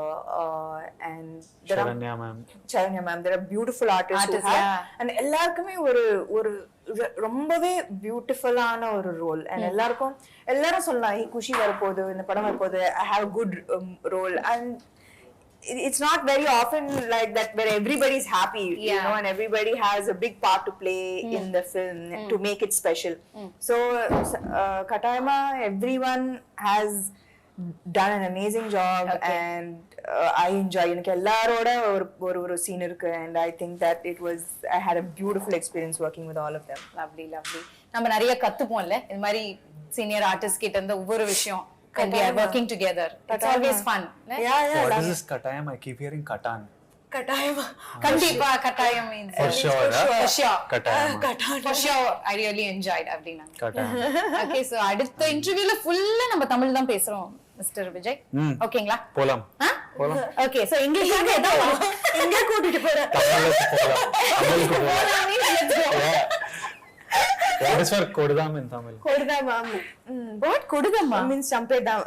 A: and
B: Sharanya ma'am.
A: There are beautiful artists who have, and எல்லாருக்குமே ஒரு ரொம்பவே பியூட்டிஃபுல்லான ஒரு ரோல். அண்ட் எல்லாரும் சொல்லலாம் குஷி வரப்போகுது, இந்த படம் வரப்போகுது, I have a good role. And it's not very often like that where everybody's happy, you know, and everybody has a big part to play in the film to make it special. So Katayama, everyone has done an amazing job. And I enjoy எனக்கு எல்லாரோட ஒரு scene இருக்கு, and I think that I had a beautiful experience working with all of them.
C: Lovely. நம்ம நிறைய கத்துப்போம்ல இந்த மாதிரி senior artist கிட்ட இருந்து ஒவ்வொரு விஷயம். And we are working together. It's always fun.
A: Yeah.
B: What is this Katayam? I keep hearing Katan.
A: Katayama.
C: Kandipa Katayam means.
B: For sure.
C: For sure.
B: Katayam.
C: For sure. I really enjoyed அப்படினா.
B: Katayam.
C: Okay, so அடுத்த இன்டர்வியூல ஃபுல்லா நம்ம தமிழ் தான் பேசுறோம் mister Vijay. ஓகேங்களா?
B: போலாம்.
C: Okay, so இங்கிலீஷ்ல ஏதாவது
A: எங்க கூட்டிட்டு போற?
B: தமிழுக்கு போலாம். What is for kodudam in Tamil?
A: Kodudam.
C: What kodudam
A: means champedam.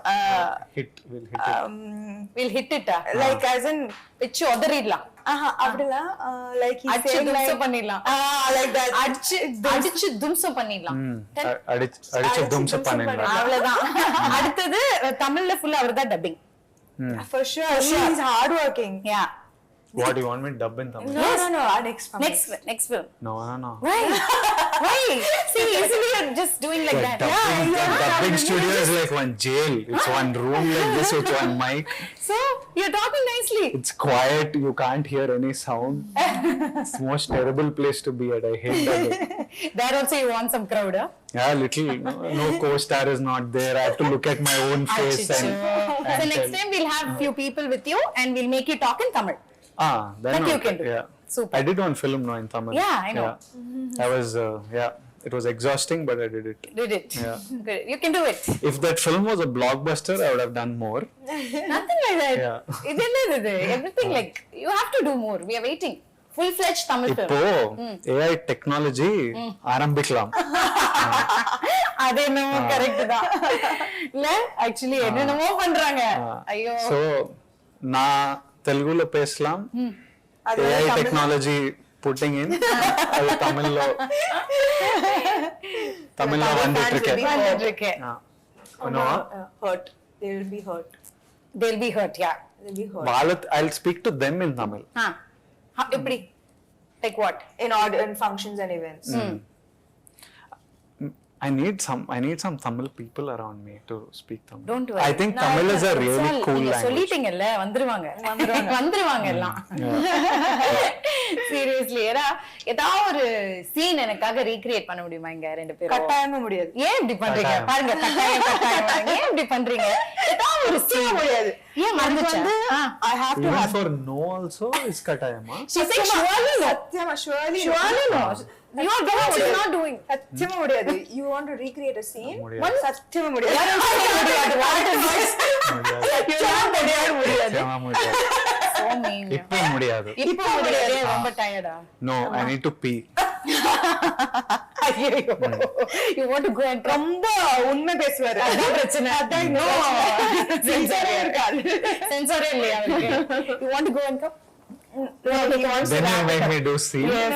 C: We'll hit it.
A: Like as in
C: வெச்சு ஒதறிடலாம்.
A: அப்படில like he
C: அடிச்சு
A: said
C: தும்சம் பண்ணிடலாம்.
A: like that.
C: அடிச்சு தும்சம் பண்ணிடலாம்.
B: அடிச்சு தும்சம் பண்ணிடலாம்.
C: அவ்வளவுதான். அடுத்தது தமிழ்ல ஃபுல்லா அவர்தான் dubbing.
A: For sure. He is hard working.
C: Yeah.
B: What do you want me to dub in Tamil?
A: No. Next film.
B: No.
C: Why? See, usually you're just doing like that.
B: Dubbing studio is like one jail. It's one room like this with one mic.
C: So you're talking nicely.
B: It's quiet. You can't hear any sound. It's the most terrible place to be at. I hate that.
C: There also you want some crowd, huh?
B: Yeah, little. No co-star is not there. I have to look at my own face.
C: So next time we'll have few people with you and we'll make you talk in Tamil.
B: Then
C: that you can do.
B: Yeah.
C: Super.
B: I did one film now in Tamil.
C: Yeah, I know.
B: I was, it was exhausting, but I did it.
C: Did it?
B: Yeah.
C: Good. You can do it.
B: If that film was a blockbuster, I would have done more.
C: Nothing like that.
B: Yeah.
C: Everything like, you have to do more. We are waiting. Full-fledged Tamil film.
B: இப்போ AI technology ஆரம்பிக்கலாம்.
C: அது என்னமோ correct தான். இல்ல actually என்னென்னமோ பண்றாங்க. ஐயோ.
B: So நான் தெலுங்குல பேசலாம். AI technology putting in அது தமிழ்ல வந்துட்டு இருக்கு.
A: Hurt. They will be hurt.
C: They'll be hurt. Yeah.
A: They'll be hurt.
B: I'll speak to them in Tamil.
C: எப்படி? Like what?
A: In functions and events.
B: I need some Tamil people around me to speak Tamil.
C: Don't worry.
B: I think Tamil is a really cool language.
C: சொல்லிட்டீங்கல்ல வந்துருவாங்க எல்லாம். Seriously. ஏன்னா ஏதாவது ஒரு scene எனக்காக recreate பண்ண முடியுமா இங்க ரெண்டு பேரும்?
A: கட்டாயமா முடியாது.
C: ஏன் இப்படி பண்றீங்க? பாருங்க, கட்டாயம் கட்டாயம் ஏன் இப்படி பண்றீங்க? ஏதாவது ஒரு சீன் முடியாது. ஏன் மறந்துச்சு?
A: I have to
B: Even
A: have
B: for no also is katayama.
C: She said surely no.
A: சத்தியமா surely
C: no. You are doing what you're not doing.
A: சத்தியமா முடியாது. You want to recreate a scene?
B: முடியாது.
A: சத்தியமா முடியாது.
B: சத்தியமா முடியாது.
C: So mean.
B: இப்போ முடியாது.
C: இப்போ முடியாது. ரொம்ப டயர்டா?
B: No, I need to pee.
C: You want to go and
A: ரொம்ப உண்மை பேசுவாரு.
C: அதான் பிரச்சனை. அதான் no. சென்சாரே இருக்காது. சென்சாரே இல்லையா அவருக்கு? You want to go and come?
A: No, he wants
B: Then
A: to
B: you make me do scene.
C: Yes.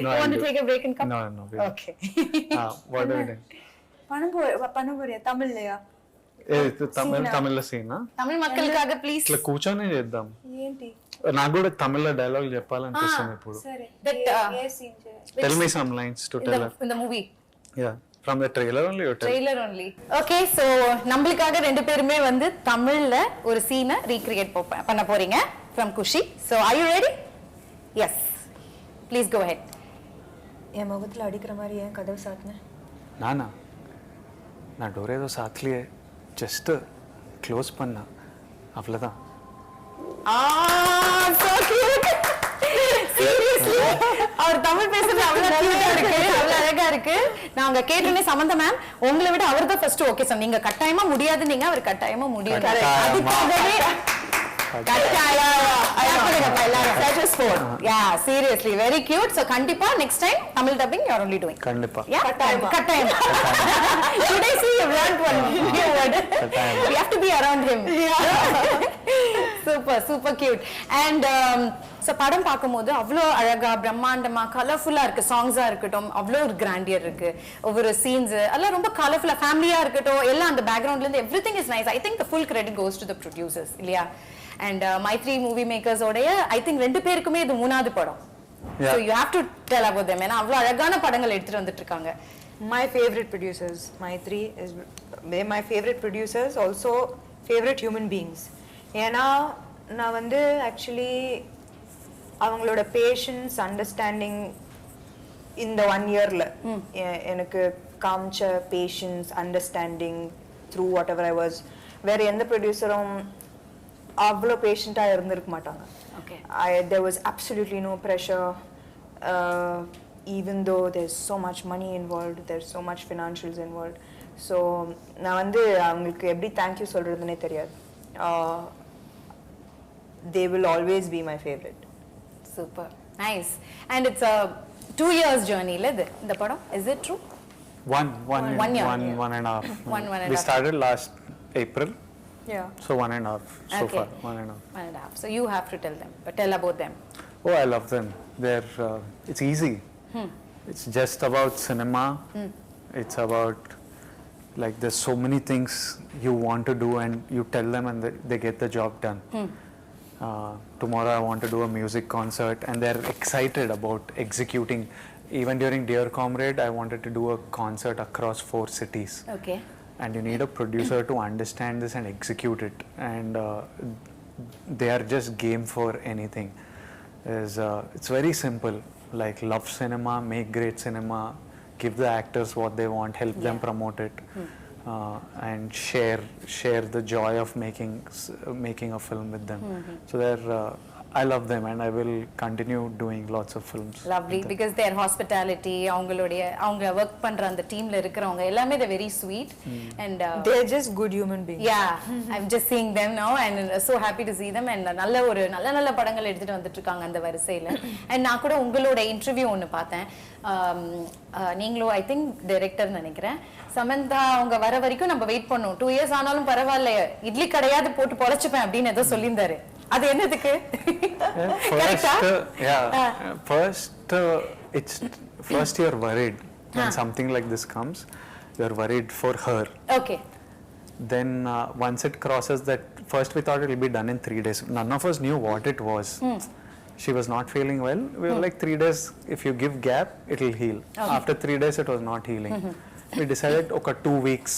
B: No,
C: You want
B: I'll
C: to
B: do.
C: take a break and come?
B: No.
C: Okay.
B: What are we doing?
A: பண்ண போறியா தமிழ்லயா?
B: తమిళ సీనా
C: தமிழ் மக்களுக்காக please.
B: ఇట్లా కూర్చొని చేద్దాం.
A: ఏంటి?
B: నాకు కూడా తమిళ dialogue చెప్పాలనిపిస్తుంది ఇప్పుడు.
A: సరే.
C: That
A: ఏ సీన్ చేయాలి?
B: Tell me some lines to tell her.
C: in the movie.
B: Yeah, from the trailer only you tell.
C: Trailer only. Okay, so நம்மளுக்காக ரெண்டு பேருமே வந்து தமிழ்ல ஒரு சீனை ரீக்ரியேட் பண்ண போறீங்க from Kushi. So are you ready? Yes. Please go ahead.
A: என் முகத்துல அடிக்கிற மாதிரி ஏன் கதவு சாத்துன?
B: నానా నా డోర్ ఏదో సాత్లియే జస్ట్ క్లోజ్ பண்ணா அவ்வளவுதான்.
C: So cute. Seriously. அவர் தமிழ் பேசுறது அவ்வளவு கியூட்டா இருக்கு, அவ்வளவு அழகா இருக்கு. நாங்க கேட்டோனே சமந்தா மேம் உங்களை விட அவர் தான் ஃபர்ஸ்ட் ஓகே சார். நீங்க கட்டாயமா முடியாது, நீங்க அவர் கட்டாயமா முடியும். அதுக்காகவே Yeah, seriously, very cute. So கண்டிப்பா next time Tamil dubbing you are only doing.
B: கண்டிப்பா.
C: Yeah, கட்டாயம். Today see you learned one new word. We have to be around him. Super cute. And so படம் பார்க்கும்போது அவ்வளோ அழகா பிரம்மாண்டமா கலர்ஃபுல்லா இருக்கு. சாங்ஸா இருக்கட்டும் அவ்வளோ ஒரு கிராண்டியர் இருக்கு. ஒவ்வொரு சீன்ஸ் எல்லாம் ரொம்ப கலர்ஃபுல்லா, ஃபேமிலியா இருக்கட்டும் எல்லாம் அந்த பேக்ரவுண்ட்ல இருந்து everything is nice. I think the full credit goes to the producers இல்லையா? And Maitri movie makers ஓடைய I think ரெண்டு பேருக்குமே இது மூணாவது படம். So you have to tell about them. ஏன்னா அவ்வளோ அழகான படங்கள் எடுத்துட்டு வந்துட்டு இருக்காங்க.
A: My favorite producers, Maitri is my favorite producers, also favorite human beings. ஏன்னா நான் வந்து ஆக்சுவலி அவங்களோட பேஷன்ஸ் அண்டர்ஸ்டாண்டிங் இந்த 1 இயர்ல எனக்கு காமிச்ச patience understanding through whatever I was. வேற எந்த ப்ரொடியூசரும் அவ்வளோ பேஷண்ட்டாக இருந்திருக்க மாட்டாங்க. There was absolutely no pressure, even though there's so much money involved, there's so much financials involved. So நான் வந்து அவங்களுக்கு எப்படி தேங்க்யூ சொல்றதுன்னே தெரியாது. They will always be my favorite.
C: Super nice. And it's a 2 years journey la the padam, is it true?
B: One
C: year.
B: One and a half.
C: One and a half.
B: We started last April.
A: Yeah.
B: So 1.5 so
C: Okay.
B: far. 1.5.
C: 1.5. So you have to tell about them.
B: Oh, I love them. They're it's easy. It's just about cinema. It's about like there's so many things you want to do and you tell them and they get the job done. Tomorrow I want to do a music concert and they're excited about executing. Even during Dear Comrade, I wanted to do a concert across 4 cities.
C: Okay.
B: And you need a producer to understand this and execute it. And they are just game for anything. It's very simple. Like love cinema, make great cinema, give the actors what they want, help them promote it, and share the joy of making a film with them. So I love them and I will continue doing lots of films.
C: Lovely, because their hospitality, அவங்க work பண்ற அந்த டீம்ல இருக்கறவங்க எல்லாமே they very sweet and
A: they're just good human beings.
C: Yeah, I'm just seeing them now and so happy to see them and நல்ல படங்கள் எடுத்துட்டு வந்துட்டு இருக்காங்க அந்த வரிசையில. And நான் கூட உங்களோட இன்டர்வியூ ஒன்னு பார்த்தேன். நீங்களும் I think டைரக்டர் நினைக்கிறேன். சமந்தா அவங்க வர வரைக்கும் நம்ம வெயிட் பண்ணோம். 2 years ஆனாலும் பரவாயில்ல, இட்லி கடையாவது போட்டு பொழைச்சுப்பேன் அப்படின்னு ஏதோ சொல்லியிருந்தாரு. அது என்னதுக்கு?
B: First you're worried when something like this comes. You're worried for her.
C: Okay.
B: Then once it crosses that, first we thought it will be done in 3 days. None of us knew what it was. She was not feeling well. We were like 3 days, if you give gap, it will heal. Okay. After 3 days, it was not healing. We decided, okay, 2 weeks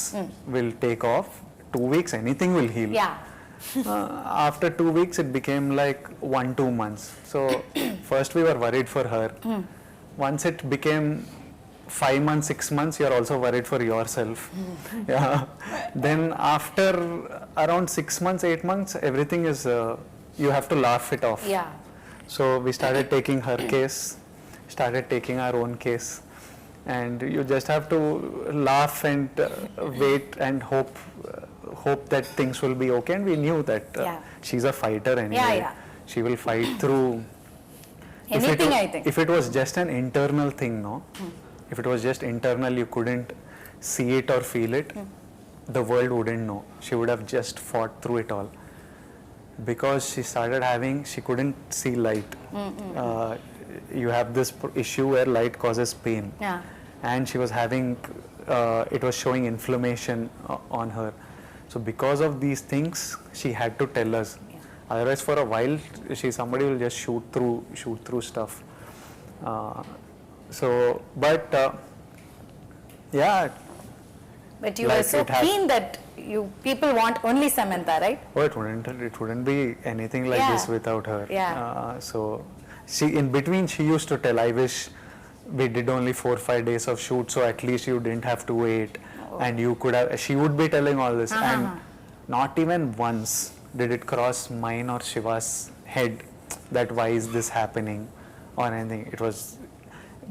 B: will take off. 2 weeks, anything will heal.
C: Yeah.
B: After 2 weeks, it became like 1-2 months. So first we were worried for her. Once it became 5 months, 6 months, you're also worried for yourself. Yeah. Then after around 6 months, 8 months, everything is, you have to laugh it off.
C: Yeah.
B: So we started taking her case, started taking our own case, and you just have to laugh and wait and hope that things will be okay. And we knew that she's a fighter anyway.
C: Yeah.
B: She will fight through
C: anything, I think.
B: If it was just an internal thing, no? If it was just internal, you couldn't see it or feel it, the world wouldn't know. She would have just fought through it all. Because she couldn't see light. You have this issue where light causes pain.
C: Yeah.
B: And she was having, it was showing inflammation on her. So because of these things, she had to tell us. Otherwise, for a while, somebody will just shoot through stuff. Yeah.
C: But you were so keen that people want only Samantha, right?
B: Oh, it wouldn't be anything like this without her.
C: Yeah.
B: So in between, she used to tell, I wish we did only 4-5 days of shoot, so at least you didn't have to wait. And you could have, she would be telling all this. And not even once did it cross mine or Shiva's head that why is this happening or anything. It was,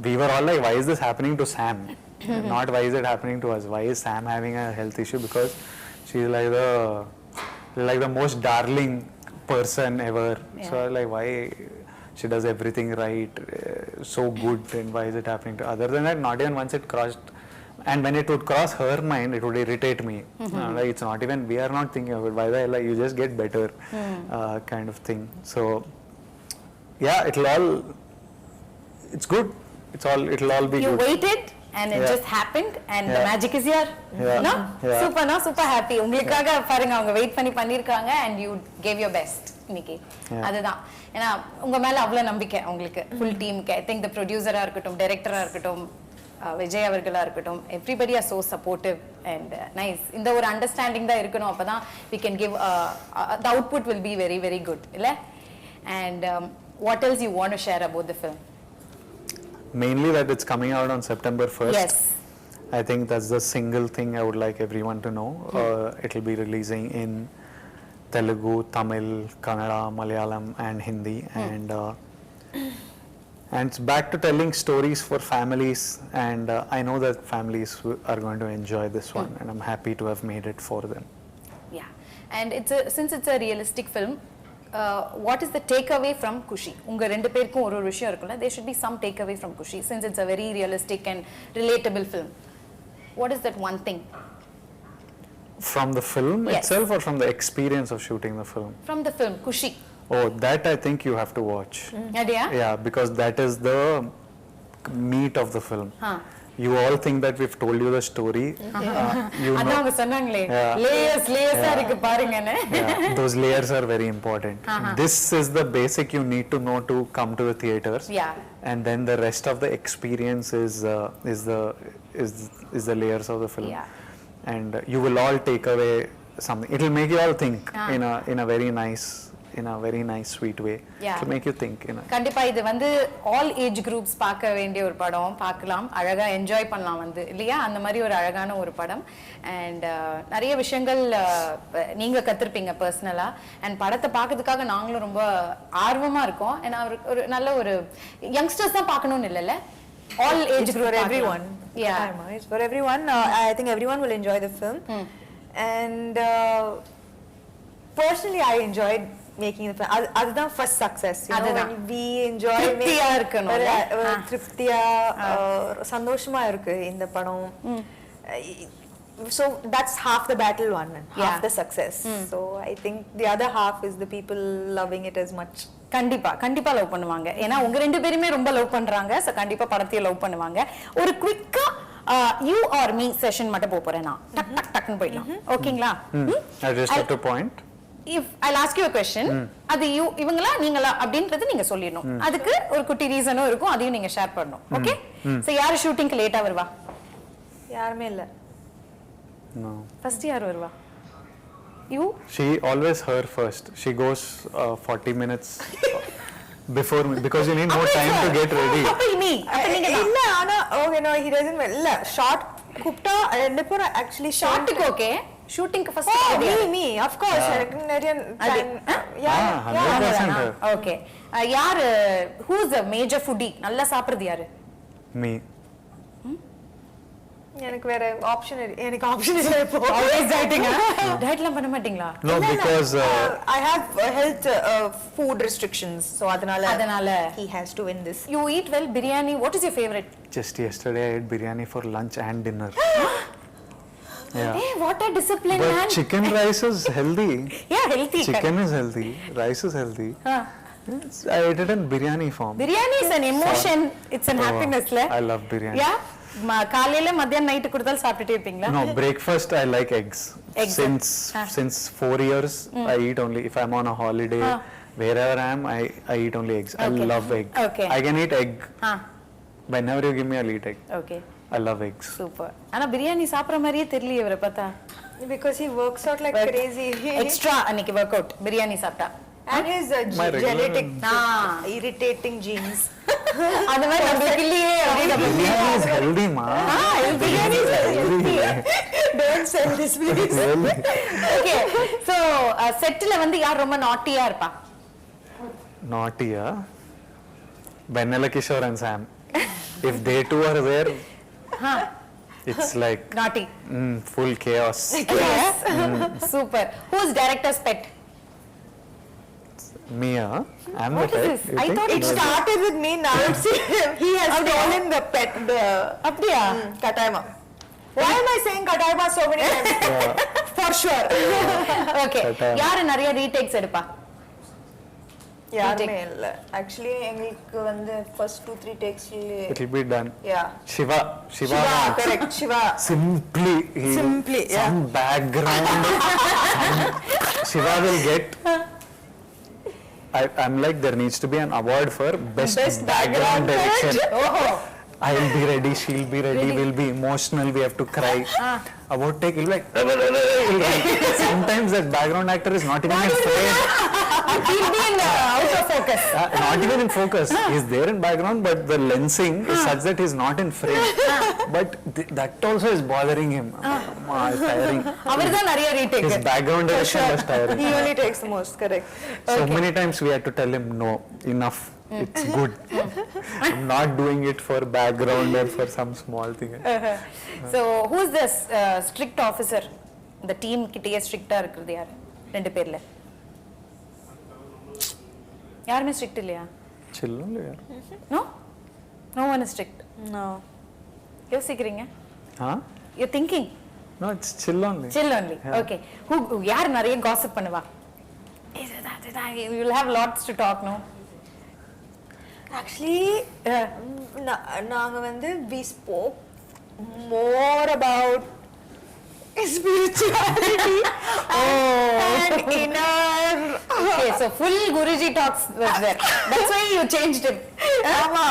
B: we were all like, why is this happening to Sam? Not why is it happening to us? Why is Sam having a health issue? Because she's like the most darling person ever. So like, why she does everything right, so good, and why is it happening to? Other than that, not even once it crossed. And when it would cross her mind, it would irritate me. Like, it's not even, we are not thinking of it. Why the hell, like, you just get better, kind of thing. So yeah, it's good. It'll all be
C: you
B: good.
C: You waited and it just happened and the magic is here. No? Super happy. உங்களுக்காக பாருங்க அவங்க wait பண்ணி பண்ணிருக்காங்க and you gave your best இன்னைக்கு. அதுதான். ஏன்னா உங்க மேல அவ்வளவு நம்பிக்கை உங்களுக்கு full teamக்கு. I think the producer-ஆ இருக்கட்டும், director-ஆ இருக்கட்டும், Vijay அவர்களா இருக்கட்டும், everybody are so supportive and nice. இந்த ஒரு understanding தான் இருக்கணும். அப்பதான் we can give the output will be very very good. இல்ல? And what else you want to share about the film?
B: Mainly that it's coming out on September 1st.
C: Yes.
B: I think that's the single thing I would like everyone to know. It'll be releasing in Telugu, Tamil, Kannada, Malayalam and Hindi. And it's back to telling stories for families. And I know that families are going to enjoy this one. And I'm happy to have made it for them.
C: Yeah. And since it's a realistic film, what is the takeaway from Kushi? உங்க ரெண்டு பேருக்கும் ஒரு விஷயம் இருக்குல்ல, there should be some takeaway from Kushi since it's a very realistic and relatable film. What is that one thing?
B: From the film itself or from the experience of shooting the film?
C: From the film, Kushi.
B: Oh, that I think you have to watch. Yeah, because that is the meat of the film. You all think that we've told you the story. You know,
C: அவங்க சொன்னாங்களே layers இருக்கு பாருங்கன்னு.
B: Those layers are very important. This is the basic you need to know to come to the theaters. And then the rest of the experience is the layers of the film. And you will all take away something. It will make you all think in a very nice sweet way. To make you think.
C: கண்டிப்பா இது வந்து all age groups பார்க்க வேண்டிய ஒரு படம், பார்க்கலாம், அழகா enjoy பண்ணலாம் வந்து இல்லையா, அந்த மாதிரி ஒரு அழகான ஒரு படம். அண்ட் நிறைய விஷயங்கள் நீங்க கத்துருப்பீங்க பர்சனலா. அண்ட் படத்தை பார்க்கறதுக்காக நாங்களும் ரொம்ப ஆர்வமா இருக்கோம். ஏன்னா ஒரு நல்ல ஒரு யங்ஸ்டர்ஸ் தான் பார்க்கணும்னு இல்லைல்ல, all age group,
A: for everyone. It's for everyone. I think everyone will enjoy the film. And personally I enjoyed making the film. அதுதான் first success, you know, when we enjoy
C: திருப்தியா இருக்கணும்,
A: திருப்தியா சந்தோஷமா இருக்கு இந்த படம். So that's half the battle won, half the success. So I think the other half is the people loving it as much.
C: கண்டிப்பா love பண்ணுவாங்க. ஏன்னா உங்க ரெண்டு பேருமே ரொம்ப லவ் பண்றாங்க. சோ கண்டிப்பா படத்தையும் லவ் பண்ணுவாங்க. ஒரு குவிக்கா you or me செஷன் மட்டும் போறேன் நான். டக்னு போயிடலாம். ஓகேங்களா?
B: I just have to point.
C: If I'll ask you a question, அது இவங்களா நீங்களா அப்படின்றது நீங்க சொல்லிடணும். அதுக்கு ஒரு குட்டி ரீசனும் இருக்கும், அதையும் நீங்க ஷேர் பண்ணணும். ஓகே? சோ யாரு ஷூட்டிங்க்கு லேட்டா வருவா?
A: யாருமே இல்ல.
B: No.
C: ஃபர்ஸ்ட் யார் வருவா? You?
B: She always her first. She goes 40 minutes before me because you need more time to get ready.
C: அப்ப நீ
A: இல்ல ஆனா ஓகே நோ he doesn't இல்ல ஷார்ட் கூப்டா ரெண்டு பேரும் actually
C: ஷார்ட்டுக்கு ஓகே ஷூட்டிங்க்கு ஃபர்ஸ்ட்
A: me of course எனக்கு நிறைய time
B: Ah, 100%.
C: ஓகே யார் who is the major foodie நல்லா சாப்பிடுறது யாரு
B: Me.
A: எனக்கு வேற ஆப்ஷன் இல்ல இப்போ
C: always dieting டயட்லாம் பண்ண மாட்டீங்களா
B: No, because
A: I have health food restrictions so அதனால he has to win this.
C: you eat well biryani what is your favorite
B: just yesterday I ate biryani for lunch and dinner. Yeah.
C: hey what a disciplined
B: But
C: man
B: chicken rice is healthy.
C: yeah healthy
B: Chicken is healthy. Rice is healthy. Yes, I ate it in biryani form.
C: biryani is an emotion it's an
B: Oh,
C: happiness la
B: I love biryani.
C: yeah காலையில மத்தியானம் night கொடுத்தால் சாப்பிட்டுட்டே இருப்பீங்களா
B: No, breakfast I like eggs.
C: Eggs.
B: Since 4 years I eat only if I'm on a holiday wherever I am I eat only eggs.
C: Okay.
B: I love egg.
C: Okay.
B: I can eat egg.
C: ah
B: Whenever you give me I'll eat egg.
C: okay
B: I love eggs.
C: Super ஆனா பிரியாணி சாப்பிடுற மாதிரியே தெரியல இவரை பார்த்தா
A: because he works out like crazy
C: extra அன்னைக்கு work out biryani சாப்பிட்டா
A: and his
B: My regular-
A: genetic irritating genes
C: அந்த மாதிரி நம்மளுக்கு இல்லையே அப்படின்னு
B: Biryani is healthy, ma.
C: Biryani
B: Healthy.
A: don't sell this please
B: Really?
C: Okay so செட்ல வந்து யார் ரொம்ப நாட்டியா இருப்பா
B: Naughty, huh? Vanilla Kishore and Sam. If they two are there, it's like
C: நாட்டி
B: full chaos.
C: Super who is director's pet
B: Me, huh? I'm
C: What
B: the
C: is
B: pet.
C: this?
B: You
C: I
B: think?
C: thought
A: it started with me now it's he has stolen the pet the
C: அப்படியா
A: Kataima. Why am I saying Kataima so many times? For sure.
C: Okay
B: Kataima.
C: யாரு நிறைய retakes எடுப்பா
A: யாருமே இல்ல actually எங்களுக்கு வந்து first 2-3 takes
B: It'll be done.
A: yeah
B: Shiva.
A: Shiva correct Shiva
B: Simply,
A: Simply, yeah.
B: some background. Shiva will get. I'm like there needs to be an award for best background direction.
C: ஓஹோ
B: I'll be ready, she'll be ready, we'll be emotional, we have to cry. About take, he'll be like, sometimes that background actor is not even in frame.
C: he'll be in out of focus
B: Not even in focus. He's there in background, but the lensing is such that he's not in frame. But that also is bothering him. It's tiring.
C: அவர்தான் நிறைய retake
B: His background direction was tiring.
A: he only takes the most correct
B: So many times we had to tell him, no, enough. It's good. I'm not doing it for background or for some small thing.
C: so who is the strict officer the team கிட்டயே ஸ்ட்ரிக்ட்டா இருக்குது யாரு ரெண்டு பேர்ல யாருமே strict இல்லையா
B: Chill only, yaar.
C: no one is strict
A: no
C: யோசிக்கிறீங்க
B: Huh?
C: you're thinking
B: No, it's chill only.
C: chill only okay who யார் நிறைய gossip பண்ணுவா you will have lots to talk no
A: actually நாங்க வந்து we spoke more about spirituality and inner
C: okay so full guruji talks was there that's why you changed him
A: Ama,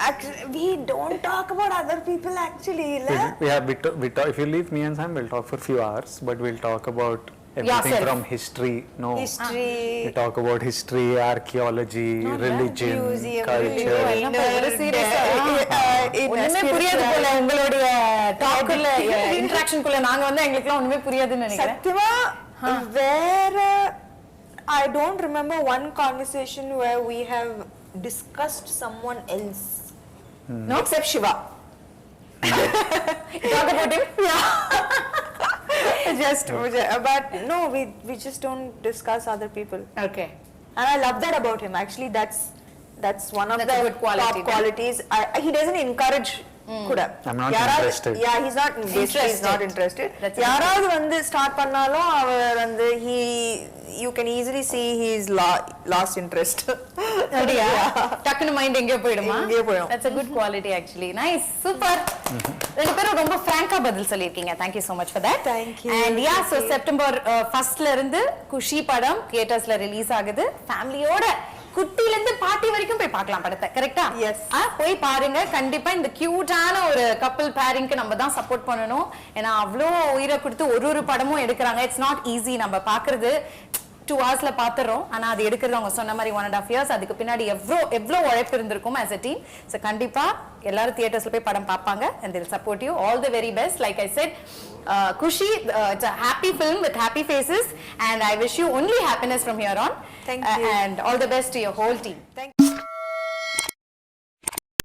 A: actually, we don't talk about other people actually la?
B: Yeah, we talk, if you leave me and Sam, we'll talk for a few hours, but we'll talk about everything
C: Yourself.
B: from history. No.
A: History.
B: We talk about history, archaeology, religion,
A: Museum,
B: culture.
A: religion.
C: ஒண்ணுமே புரியாது போல உங்களுடைய டாக்குள்ள இன்டராக்ஷனுக்குள்ள நாங்க வந்து எங்களுக்குலாம் ஒண்ணுமே புரியாதுன்னு நினைக்கிறேன்
A: சத்தியமா வேற I don't remember one conversation where we have discussed someone else.
C: no except Shiva talk about him
A: But no, we just don't discuss other people.
C: okay
A: And I love that about him. Actually, that's one of
C: That's
A: the
C: a good quality,
A: top qualities. He doesn't encourage. Kuda.
B: I'm not interested.
A: Yeah, he's not basically he's not interested.
C: That's
A: யாராவது வந்து start பண்ணாலும் அவர் வந்து you can easily see he's lost interest.
C: அப்படியா டக்குனு mind எங்கேயோ போயிடுமா
A: எங்கேயோ போயிடும்.
C: that's a good quality actually nice super ரெண்டு பேரும் ரொம்ப ஃப்ராங்கா பதில் சொல்லிருக்கீங்க thank you so much for that
A: Thank you.
C: and yeah so September 1st ல இருந்து குஷி படம் தியேட்டர்ஸ்ல ரிலீஸ் ஆகுது ஃபேமிலியோட குட்டில இருந்து பாட்டி வரைக்கும் போய் பார்க்கலாம் படத்தை கரெக்ட்டா
A: Yes.
C: போய் பாருங்க கண்டிப்பா இந்த கியூட்டான ஒரு கப்பிள் பேரிங்க்கு நம்ம தான் சப்போர்ட் பண்ணணும் ஏன்னா அவ்வளோ உயிரை கொடுத்து ஒரு படமும் எடுக்கிறாங்க இட்ஸ் நாட் ஈஸி நம்ம பாக்குறது 2 hours பாத்துறோம். ஆனா அது எடுக்கிறது அவங்க சொன்ன மாதிரி 1.5 years. அதுக்கு பின்னாடி எவ்வளோ உழைப்பு இருந்திருக்கும் as a team. So கண்டிப்பா எல்லாரும் தியேட்டர்ஸ்ல போய் படம் பார்ப்பாங்க and they'll support you. All the very best. Like I said, Kushi, it's a happy film with happy faces and I wish you only happiness from here on.
A: Thank you.
C: And all the best to your whole team.
A: Thank you.